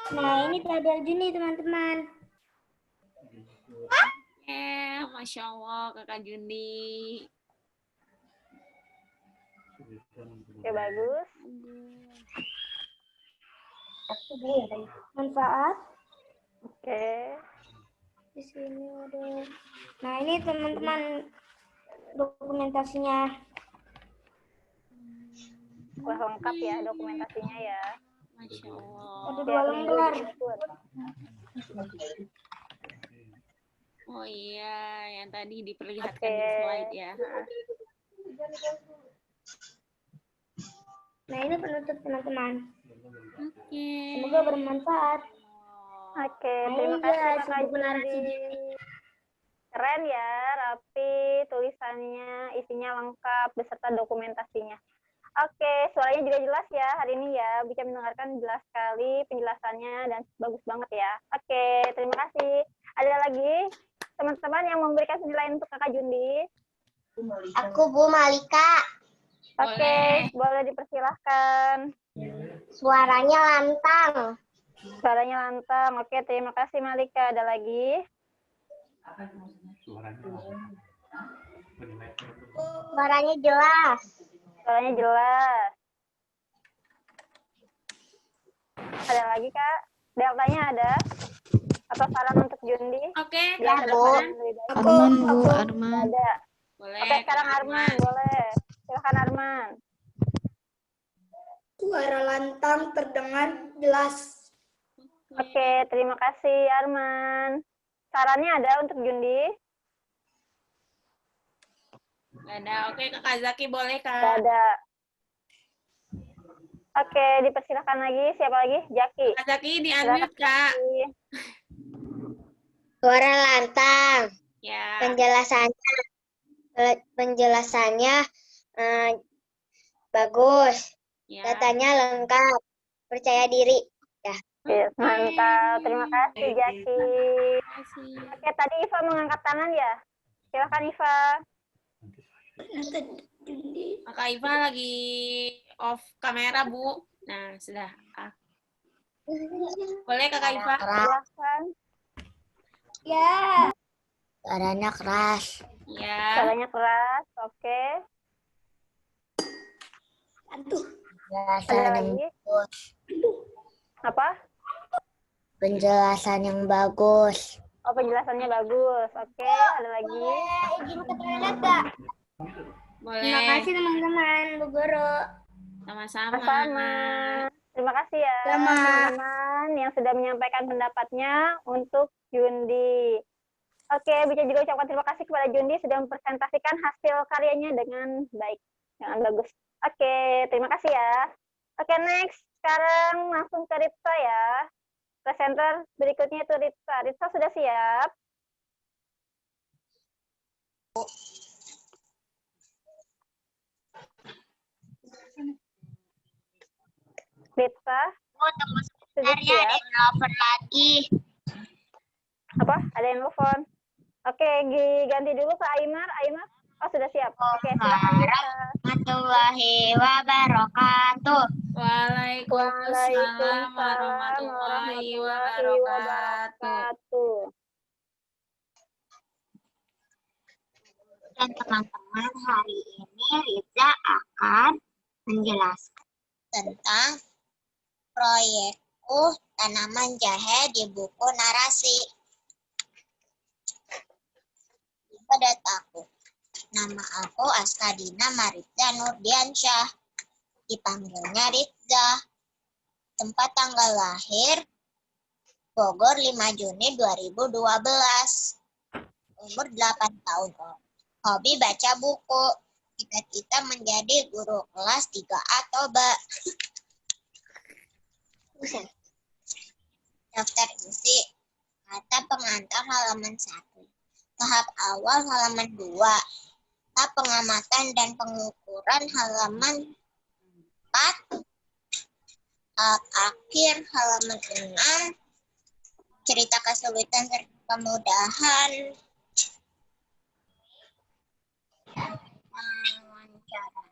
Nah, ini tanggal Juni, teman-teman. Masya Allah, Kakak Jundi. Oke, bagus. Manfaat. Oke. Di sini ada. Nah, ini teman-teman dokumentasinya. Wah, lengkap ya dokumentasinya ya. Masya Allah. Ada Tiap 2 minggu lembar. diinput. Oh iya, yang tadi diperlihatkan Oke. di slide ya. Nah, ini penutup, teman-teman. Oke. Semoga bermanfaat. Oke, Nah, terima ini kasih guys, Kakak buku narasi Jundi. Keren ya, rapi, tulisannya, isinya lengkap, beserta dokumentasinya. Oke, suaranya juga jelas ya hari ini ya. Bisa mendengarkan jelas sekali penjelasannya dan bagus banget ya. Oke, terima kasih. Ada lagi teman-teman yang memberikan penilaian untuk Kakak Jundi? Aku Bu Malika. Oke, boleh dipersilahkan. Suaranya lantang. Suaranya lantang. Oke, terima kasih Malika. Ada lagi? Suaranya jelas. Suaranya jelas. Ada lagi, Kak? Deltanya ada? Atau saran untuk Jundi? Oke, Biar Kak ada Arman. saran lebih baik. Arman, Bu. Ada. Boleh. Oke, sekarang Kak Arman. Boleh. Silakan Arman. Suara lantang terdengar jelas. Oke, terima kasih Arman. Sarannya ada untuk Jundi? Nggak ada. Oke, Kakak Zaki boleh, Tidak Kak. ada. Oke, dipersilahkan lagi. Siapa lagi? Jaki. Kakak Zaki di-unmute, Kak. Suara lantang. Ya. Penjelasannya bagus. Ya. Datanya lengkap. Percaya diri. Yes, mantap. Terima kasih, Jaki. Terima kasih. Oke, tadi Iva mengangkat tangan ya? Silakan Iva. Kakak Iva lagi off kamera, Bu. Nah, sudah. Boleh, Kakak Iva? Silakan. Ya. Suaranya keras. Ya. Suaranya keras. Oke. Penjelasan Ada yang lagi? bagus. Apa? Penjelasan yang bagus. Oh, penjelasannya bagus. Oke, ada lagi? Izin ke toilet, Kak. Boleh. Terima kasih, teman-teman, Bu Guru. Sama-sama. Sama. Terima kasih ya teman-teman yang sudah menyampaikan pendapatnya untuk Jundi. Oke, bisa juga ucapkan terima kasih kepada Jundi sudah mempresentasikan hasil karyanya dengan baik, dengan bagus. Oke, terima kasih ya. Oke, next. Sekarang langsung ke Ritsa ya. Presenter berikutnya itu Ritsa. Ritsa sudah siap? Ritsa? Sudah siap? Telepon lagi. Apa? Ada yang nelfon? Oke, ganti dulu ke Aimar. Aimar? Oh, sudah siap. Oke, silakan Ritsa. Warahmatullahi wabarakatuh. Waalaikumsalam warahmatullahi wabarakatuh. Dan teman-teman, hari ini Riza akan menjelaskan tentang proyekku tanaman jahe di buku narasi. Pada aku, nama aku Askadina Maritza Nurdiansyah. Dipanggilnya Ritza. Tempat tanggal lahir Bogor 5 Juni 2012. Umur 8 tahun. Hobi baca buku. Cita-cita menjadi guru kelas 3A Toba. Daftar isi Kata pengantar halaman 1. Tahap awal halaman 2. Tahap pengamatan dan pengukuran halaman 4. Tahap akhir halaman 6. Cerita kesulitan serta kemudahan. Wawancara.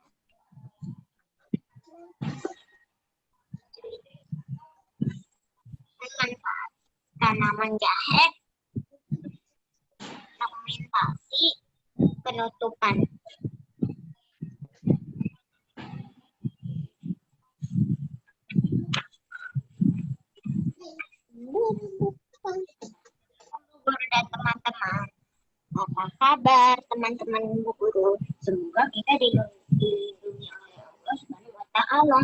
Manfaat tanaman jahe. Dokumentasi penutupan. Guru dan teman-teman, apa kabar teman-teman Bu Guru? Semoga kita dilindungi oleh Allah Subhanahu wa Ta'ala.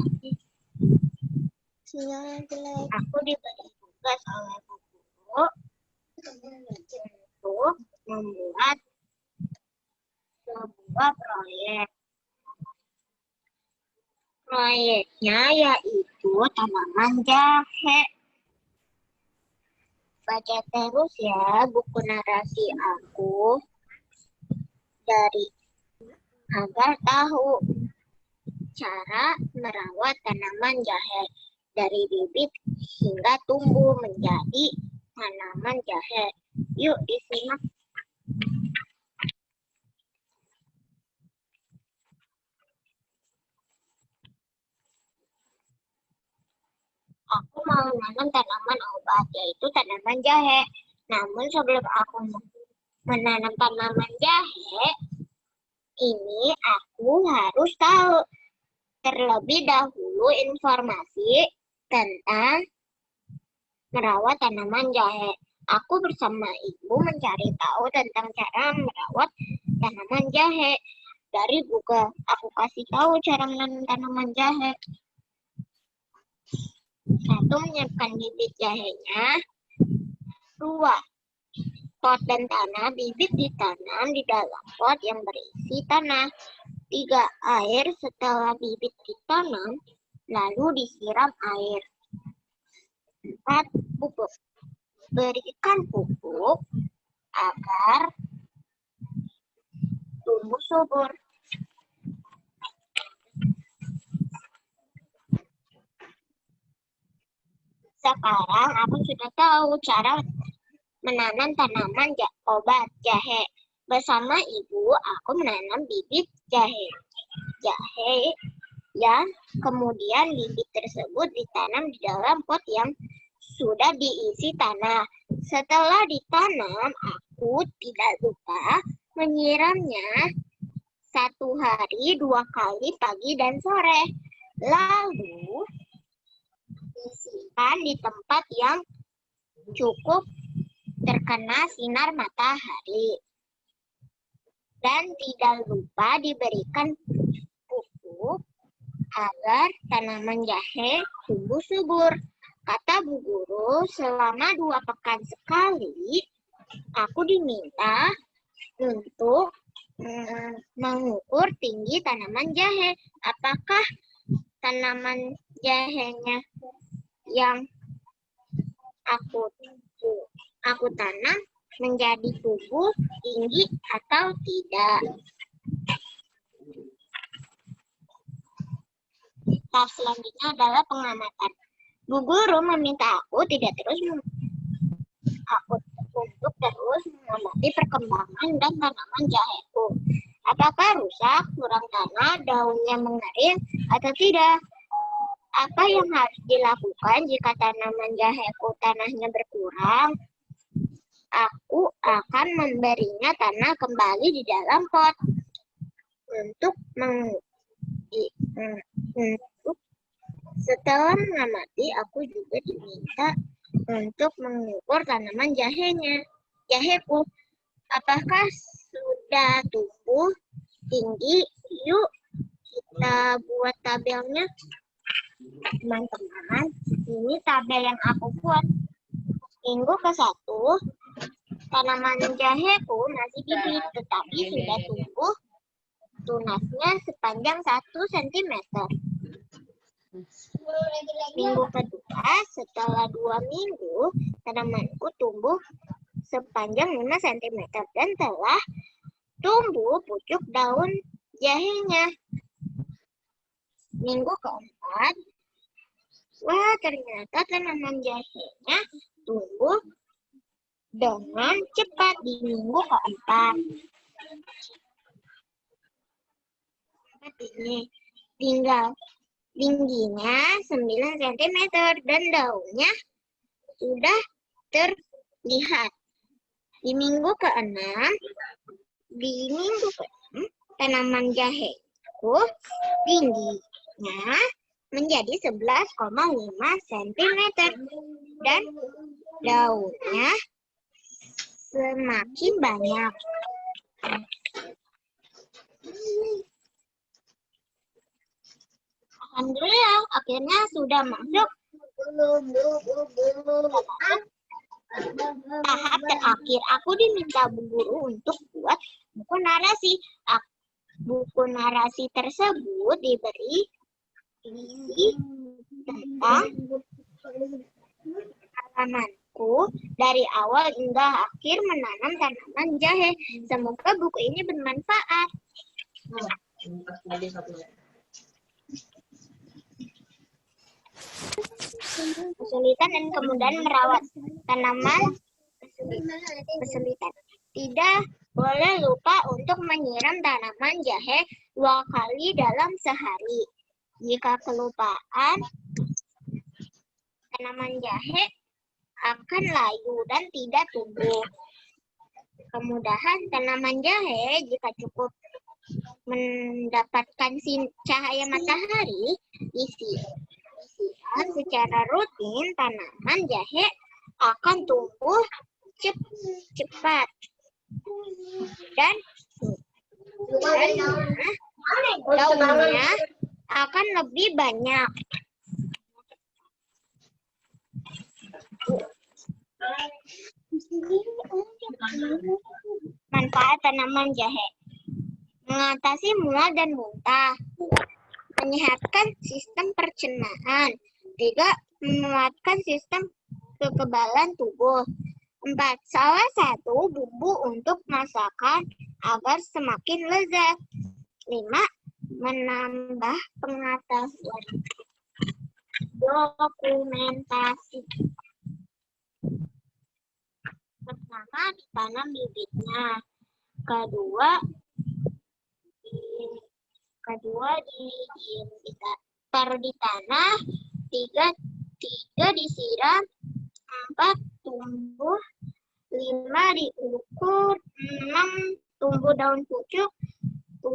Aku diberi tugas oleh Bu Guru untuk membuat sebuah proyek. Proyeknya yaitu tanaman jahe. Baca terus ya buku narasi aku agar tahu cara merawat tanaman jahe dari bibit hingga tumbuh menjadi tanaman jahe. Yuk disimak. Aku mau menanam tanaman obat, yaitu tanaman jahe. Namun sebelum aku menanam tanaman jahe, ini aku harus tahu terlebih dahulu informasi tentang merawat tanaman jahe. Aku bersama ibu mencari tahu tentang cara merawat tanaman jahe dari Google. Aku kasih tahu cara menanam tanaman jahe. 1. Menyiapkan bibit jahenya. 2. Pot dan tanah. Bibit ditanam di dalam pot yang berisi tanah. 3. Air setelah bibit ditanam, lalu disiram air. 4. Pupuk. Berikan pupuk agar tumbuh subur. Sekarang aku sudah tahu cara menanam tanaman obat jahe. Bersama ibu, aku menanam bibit jahe. Kemudian bibit tersebut ditanam di dalam pot yang sudah diisi tanah. Setelah ditanam, aku tidak lupa menyiramnya 1 hari 2 kali pagi dan sore. Lalu disimpan di tempat yang cukup terkena sinar matahari. Dan tidak lupa diberikan pupuk agar tanaman jahe tumbuh subur. Kata Bu Guru, selama 2 pekan sekali, aku diminta untuk mengukur tinggi tanaman jahe. Apakah tanaman jahenya yang aku tanam menjadi tumbuh tinggi atau tidak? Tahap selanjutnya adalah pengamatan. Bu Guru meminta aku untuk terus mengamati perkembangan dan tanaman jaheku. Apakah rusak, kurang tanah, daunnya mengering, atau tidak? Apa yang harus dilakukan jika tanaman jaheku tanahnya berkurang? Aku akan memberinya tanah kembali di dalam pot. Setelah mengamati, aku juga diminta untuk mengukur tanaman jaheku. Apakah sudah tumbuh tinggi? Yuk kita buat tabelnya. Teman-teman, ini tabel yang aku buat. Minggu ke-1, tanaman jaheku masih bibit, tetapi sudah tumbuh tunasnya sepanjang 1 cm. Minggu kedua, setelah 2 minggu, tanamanku tumbuh sepanjang 5 cm dan telah tumbuh pucuk daun jahenya. Minggu keempat, wah ternyata tanaman jahenya tumbuh dengan cepat di minggu keempat. Ini tinggal tingginya 9 cm dan daunnya sudah terlihat. Di minggu ke-6, tanaman jaheku tingginya menjadi 11,5 cm dan daunnya semakin banyak. Alhamdulillah, akhirnya sudah masuk tahap terakhir. Aku diminta Bu Guru untuk buat buku narasi. Buku narasi tersebut diberi isi tentang pengalamanku dari awal hingga akhir menanam tanaman jahe. Semoga buku ini bermanfaat. Kesulitan dan kemudahan merawat tanaman. Kesulitan. Tidak boleh lupa untuk menyiram tanaman jahe 2 kali dalam sehari. Jika kelupaan, tanaman jahe akan layu dan tidak tumbuh. Kemudahan tanaman jahe jika cukup mendapatkan cahaya matahari, disiram secara rutin, tanaman jahe akan tumbuh cepat dan daunnya akan lebih banyak. Manfaat tanaman jahe: mengatasi mual dan muntah, menyehatkan sistem pencernaan, 3. menguatkan sistem kekebalan tubuh, 4. salah satu bumbu untuk masakan agar semakin lezat, 5. menambah pengetahuan. Dokumentasi. Pertama, ditanam bibitnya. Kedua taruh di tanah. 3 disiram. 4 tumbuh. 5 diukur. 6 tumbuh daun pucuk. 7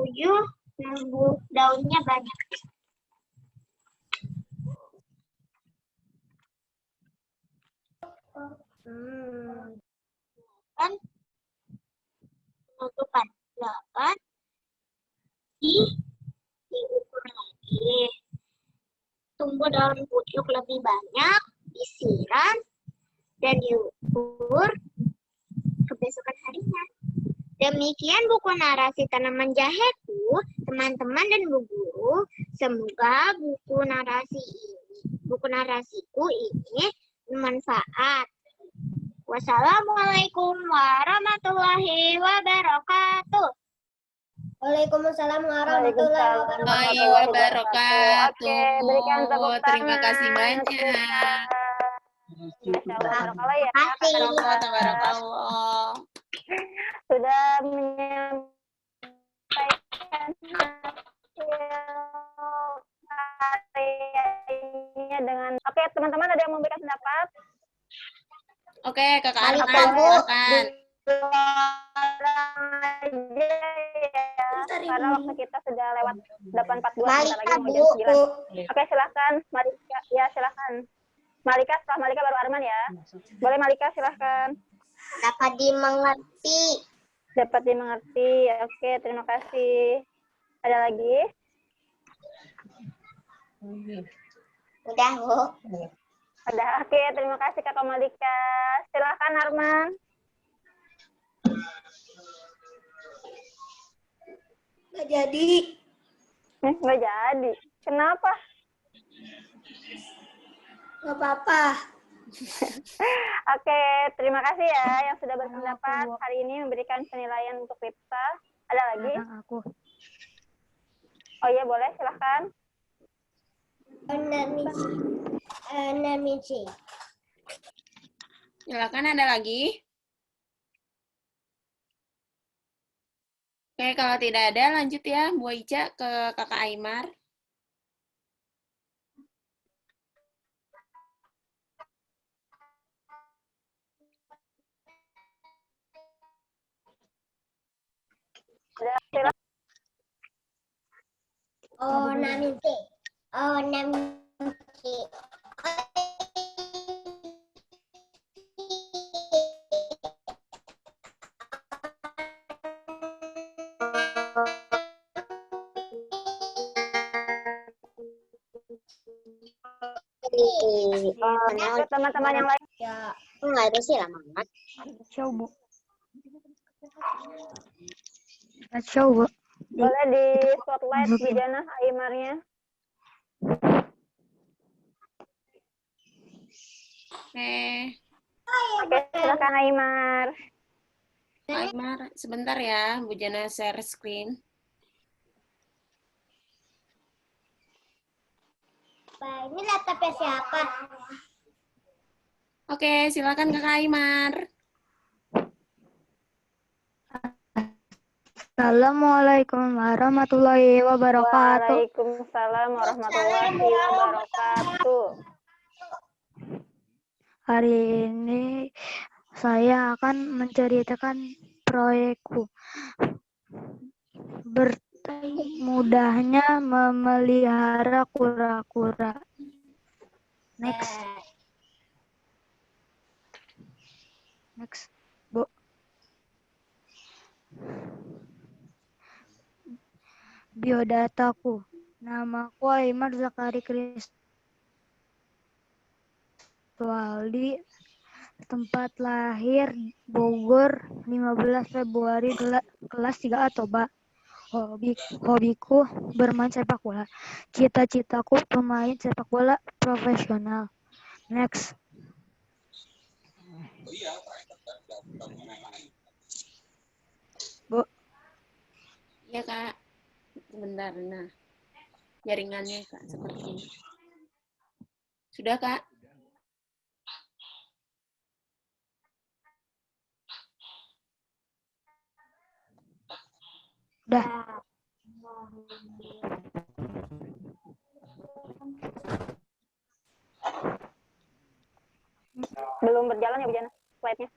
tumbuh daunnya banyak. Kan penutupan 8 diukur lagi. Tumbuh daun pucuk lebih banyak, disiram dan diukur kebesokan harinya. Demikian buku narasi tanaman jaheku, teman-teman dan Bu Guru. Semoga buku narasiku ini bermanfaat. Wassalamualaikum warahmatullahi wabarakatuh. Waalaikumsalam warahmatullahi wabarakatuh. Oke, berikan tepuk tangan. Terima kasih banyak. Masya Allah, tabarakallah ya. Tabarakallah. Sudah menyampaikan karyanya dengan. Oke, teman-teman ada yang memberikan pendapat? Oke, Kakak Arman, silakan. Aja ya, karena waktu kita sudah lewat 8.42, sebentar lagi mau jam 9. Oke, silakan Malika. Ya, silakan. Malika, setelah Malika baru Arman ya. Boleh Malika, silakan. Dapat dimengerti. Dapat dimengerti. Oke, terima kasih. Ada lagi? Udah, Bu. Udah. Oke, terima kasih Kakak Malika. Silakan Arman. Nggak jadi. Nggak jadi. Kenapa? Nggak apa-apa. Oke, terima kasih ya yang sudah berpendapat hari ini memberikan penilaian untuk Ripsa. Ada lagi? Aku. Oh iya, boleh, silahkan. Namichi. Silakan, ada lagi? Oke, kalau tidak ada, lanjut ya, Bu Ica ke Kakak Aymar. Oh, Namichi. Oh, Namichi. Untuk teman-teman yang lain. Ya, enggak itu sih lama banget. Show, Bu. Show, Bu. Boleh di spotlight Bu Jana Aymarnya. Oke, silakan Aymar. Kak Aymar, sebentar ya, Bu Jana share screen. Ini laptopnya siapa? Oke, silakan Kakak Aymar. Assalamualaikum warahmatullahi wabarakatuh. Waalaikumsalam warahmatullahi wabarakatuh. Hari ini saya akan menceritakan proyekku. Mudahnya memelihara kura-kura. Next. Bu. Biodataku. Namaku Aymar Zakari Kristualdi. Tempat lahir Bogor 15 Februari kelas 3A Toba. Hobiku bermain sepak bola. Cita-citaku pemain sepak bola profesional. Next. Bu. Iya, Kak. Sebentar, nah. Jaringannya, Kak, seperti ini. Sudah, Kak? Udah. Belum berjalan ya Bu Jana slide-nya?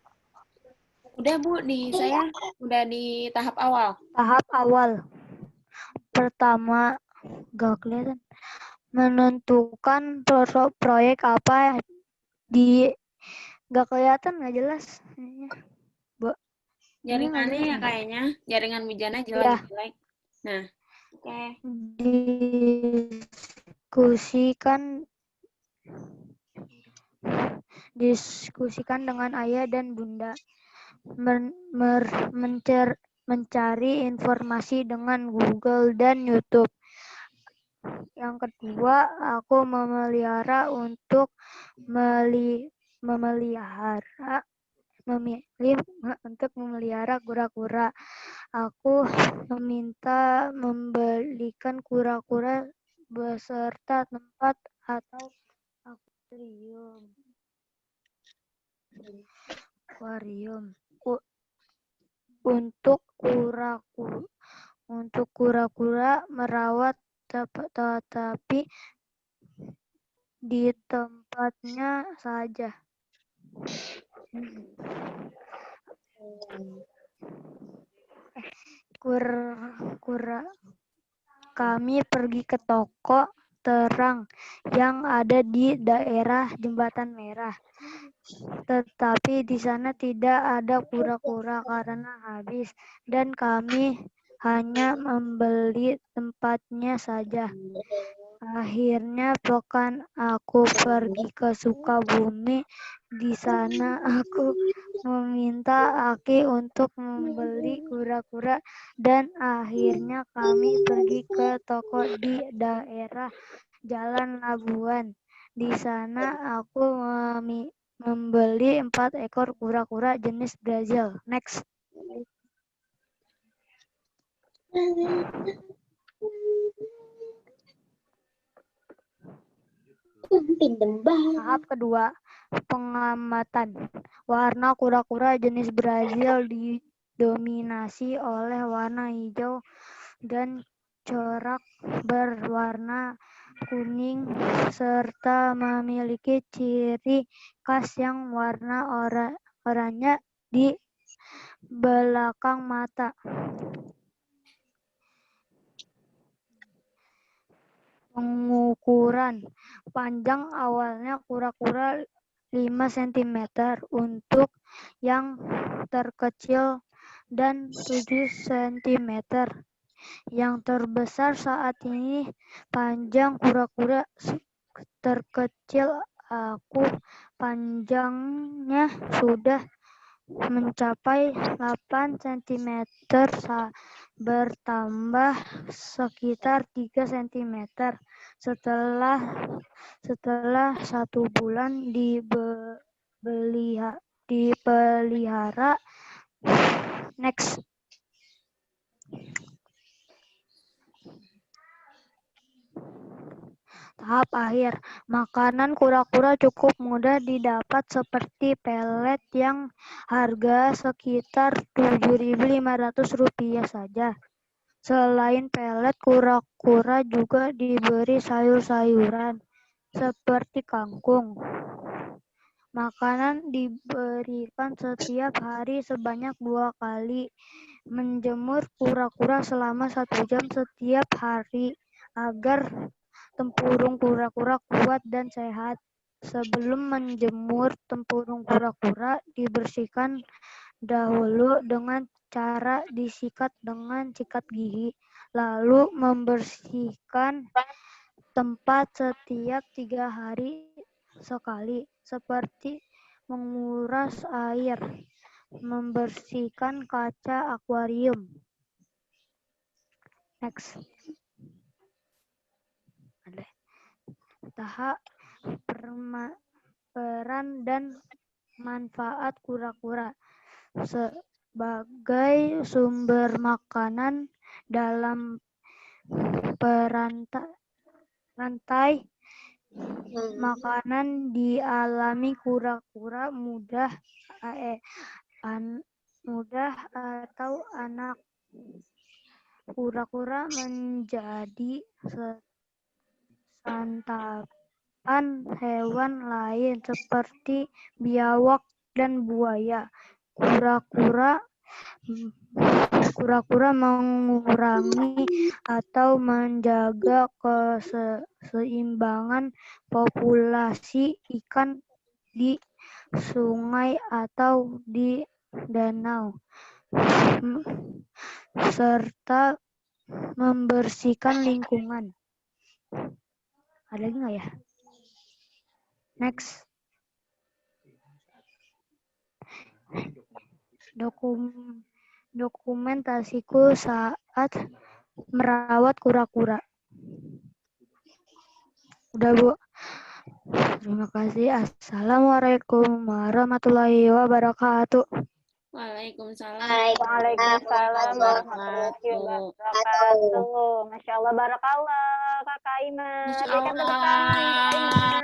Udah, Bu, saya udah di tahap awal. Tahap awal. Pertama, gak kelihatan. Menentukan proyek apa gak kelihatan, gak jelas. Bu. Jaringannya ya kayaknya, jaringan Bu Jana jelek. Nah, oke. Diskusikan dengan ayah dan bunda. Mencari informasi dengan Google dan YouTube. Yang kedua, aku memilih untuk memelihara kura-kura. Aku membelikan kura-kura beserta tempat atau akuarium. Untuk kura-kura merawat tetapi di tempatnya saja. Kami pergi ke toko terang yang ada di daerah Jembatan Merah. Tetapi di sana tidak ada kura-kura karena habis dan kami hanya membeli tempatnya saja. Akhirnya aku pergi ke Sukabumi. Di sana aku meminta Aki untuk membeli kura-kura dan akhirnya kami pergi ke toko di daerah Jalan Labuan. Di sana aku membeli 4 ekor kura-kura jenis Brazil. Next. Tahap kedua, pengamatan. Warna kura-kura jenis Brazil didominasi oleh warna hijau dan corak berwarna kuning serta memiliki ciri khas yang warna oranye di belakang mata. Pengukuran panjang awalnya kura-kura 5 cm untuk yang terkecil dan 7 cm. Yang terbesar saat ini panjang kura-kura terkecil aku panjangnya sudah mencapai 8 cm bertambah sekitar 3 cm setelah 1 bulan dipelihara. Next. Tahap akhir, makanan kura-kura cukup mudah didapat seperti pelet yang harga sekitar Rp7.500 saja. Selain pelet, kura-kura juga diberi sayur-sayuran seperti kangkung. Makanan diberikan setiap hari sebanyak 2 kali. Menjemur kura-kura selama 1 jam setiap hari agar tempurung kura-kura kuat dan sehat. Sebelum menjemur, tempurung kura-kura dibersihkan dahulu dengan cara disikat dengan sikat gigi, lalu membersihkan tempat setiap 3 hari sekali, seperti menguras air, membersihkan kaca akuarium. Next. Tahap peran dan manfaat kura-kura sebagai sumber makanan dalam rantai makanan dialami kura-kura mudah atau anak kura-kura menjadi santapan hewan lain seperti biawak dan buaya. Kura-kura mengurangi atau menjaga keseimbangan populasi ikan di sungai atau di danau, serta membersihkan lingkungan. Ada lagi nggak ya? Next. Dokumentasiku saat merawat kura-kura. Udah, Bu. Terima kasih. Assalamualaikum warahmatullahi wabarakatuh. Waalaikumsalam. Waalaikumsalam warahmatullahi wabarakatuh. Masya Allah, barakallah, Kakak Aimar. Berikan tepuk tangan,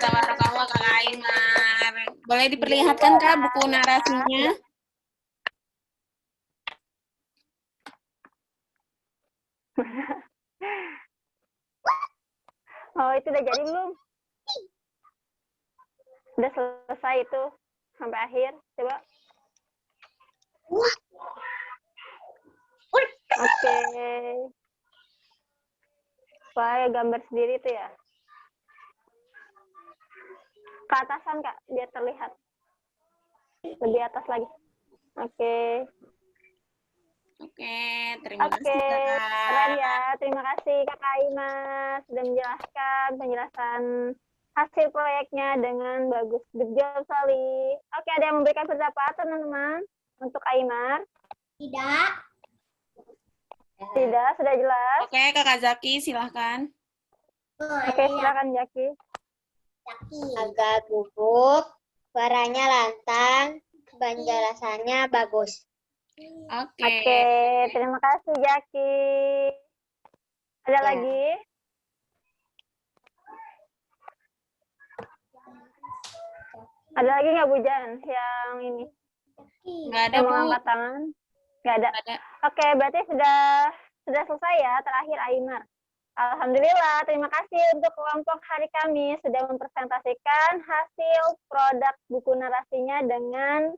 Tabarakallah, Kak Aimar. Boleh diperlihatkan, Kak, buku narasinya? Oh, itu udah jadi belum? Udah selesai itu sampai akhir. Coba. Oke. Supaya gambar sendiri itu ya. Ke atasan, Kak, biar terlihat. Lebih atas lagi. Oke. Oke, terima kasih, Kakak. Keren ya. Terima kasih, Kakak Aimar, sudah menjelaskan penjelasan hasil proyeknya dengan bagus. Good job, Sali. Oke, ada yang memberikan pendapat, teman-teman, untuk Aimar? Tidak. Tidak, sudah jelas. Oke, Kakak Zaki, silahkan. Oke, silakan, Zaki. Agak gugup Suaranya lantang, penjelasannya bagus. Oke. Oke, terima kasih Jaki. Ada Ya. lagi? Ada lagi nggak Bu Jan yang ini? Nggak ada, Yang Bu. mau angkat tangan? Nggak ada. Nggak ada. Oke, berarti sudah selesai ya. Terakhir Aimar. Alhamdulillah, terima kasih untuk kelompok hari Kamis sudah mempresentasikan hasil produk buku narasinya dengan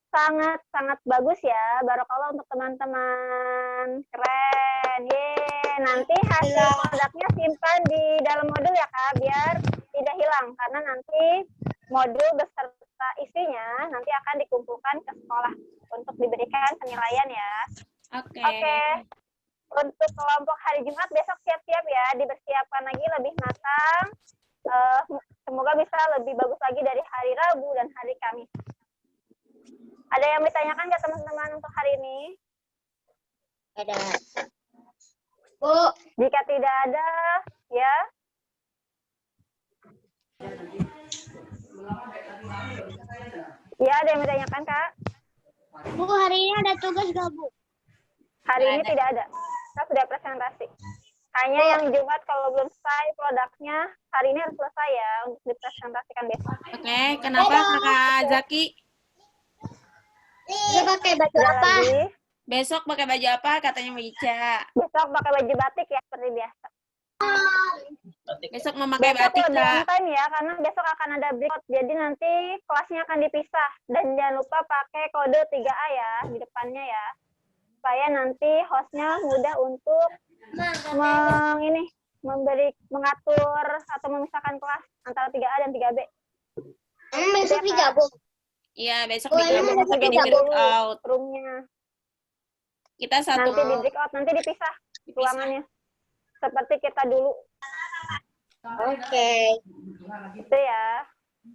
sangat-sangat bagus ya. Barokallah untuk teman-teman. Keren. Yeay. Nanti hasil produknya simpan di dalam modul ya Kak, biar tidak hilang. Karena nanti modul beserta isinya nanti akan dikumpulkan ke sekolah untuk diberikan penilaian ya. Oke. Oke. Untuk kelompok hari Jumat besok siap-siap ya, dipersiapkan lagi lebih matang. Semoga bisa lebih bagus lagi dari hari Rabu dan hari Kamis. Ada yang ditanyakan nggak teman-teman untuk hari ini? Ada. Bu, Jika tidak ada, ya. Ya, ada yang ditanyakan Kak? Bu, hari ini ada tugas gak, Bu? Hari ini Nggak ada. tidak ada. Kita sudah presentasi. Hanya yang Jumat kalau belum selesai produknya, hari ini harus selesai ya untuk dipresentasikan besok. Oke, kenapa Kakak Zaki? Dia pakai baju Ada apa? lagi. Besok pakai baju apa? Katanya mau Ica. Besok pakai baju batik ya seperti biasa. Besok memakai Besok batik, lebih on Kak. time ya, karena besok akan ada breakout. Jadi nanti kelasnya akan dipisah. Dan jangan lupa pakai kode 3A ya di depannya ya. Supaya nanti hostnya mudah untuk mengatur atau memisahkan kelas antara 3A dan 3B. Besok digabung. Iya, besok Oh, digabung iya, tapi di besok breakout. Roomnya. Kita satu. Nanti di breakout, nanti dipisah ruangannya. Seperti kita dulu. Oke. Itu ya.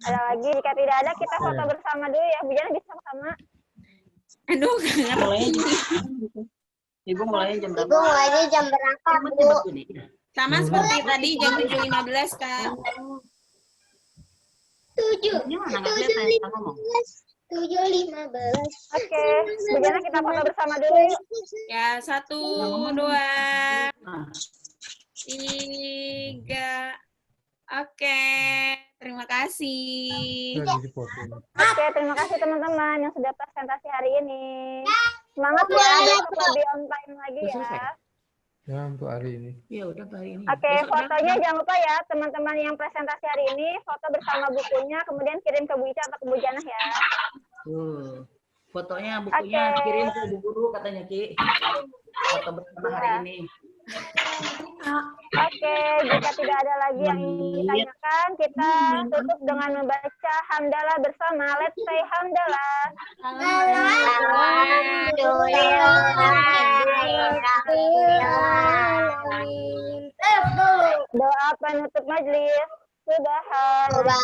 Ada lagi, jika tidak ada kita foto bersama dulu ya. Bu Jana bisa sama. Aduh, nggak ngerti. Ibu mulainya jam Ibu berapa? mulainya jam berapa, Bu? Sama seperti tadi jam 7.15, Kak. 7.15. Oke. Bu Jana kita foto bersama dulu yuk. Ya, 1, 2, 3. Oke, terima kasih. Oke, terima kasih teman-teman yang sudah presentasi hari ini. Semangat ya, besok lebih on time lagi ya. Ya, untuk hari ini. Ya udah hari ini. Oke, fotonya jangan lupa ya teman-teman yang presentasi hari ini, foto bersama bukunya, kemudian kirim ke Bu Ica atau ke Bu Janah ya. Tuh. Fotonya bukunya Oke. kirim ke Bu Guru katanya Ki. Foto bersama hari ini. Oke, jika tidak ada lagi yang ingin ditanyakan, kita tutup dengan membaca hamdalah bersama. Let's say hamdalah. Doa penutup majelis. Subhanallah.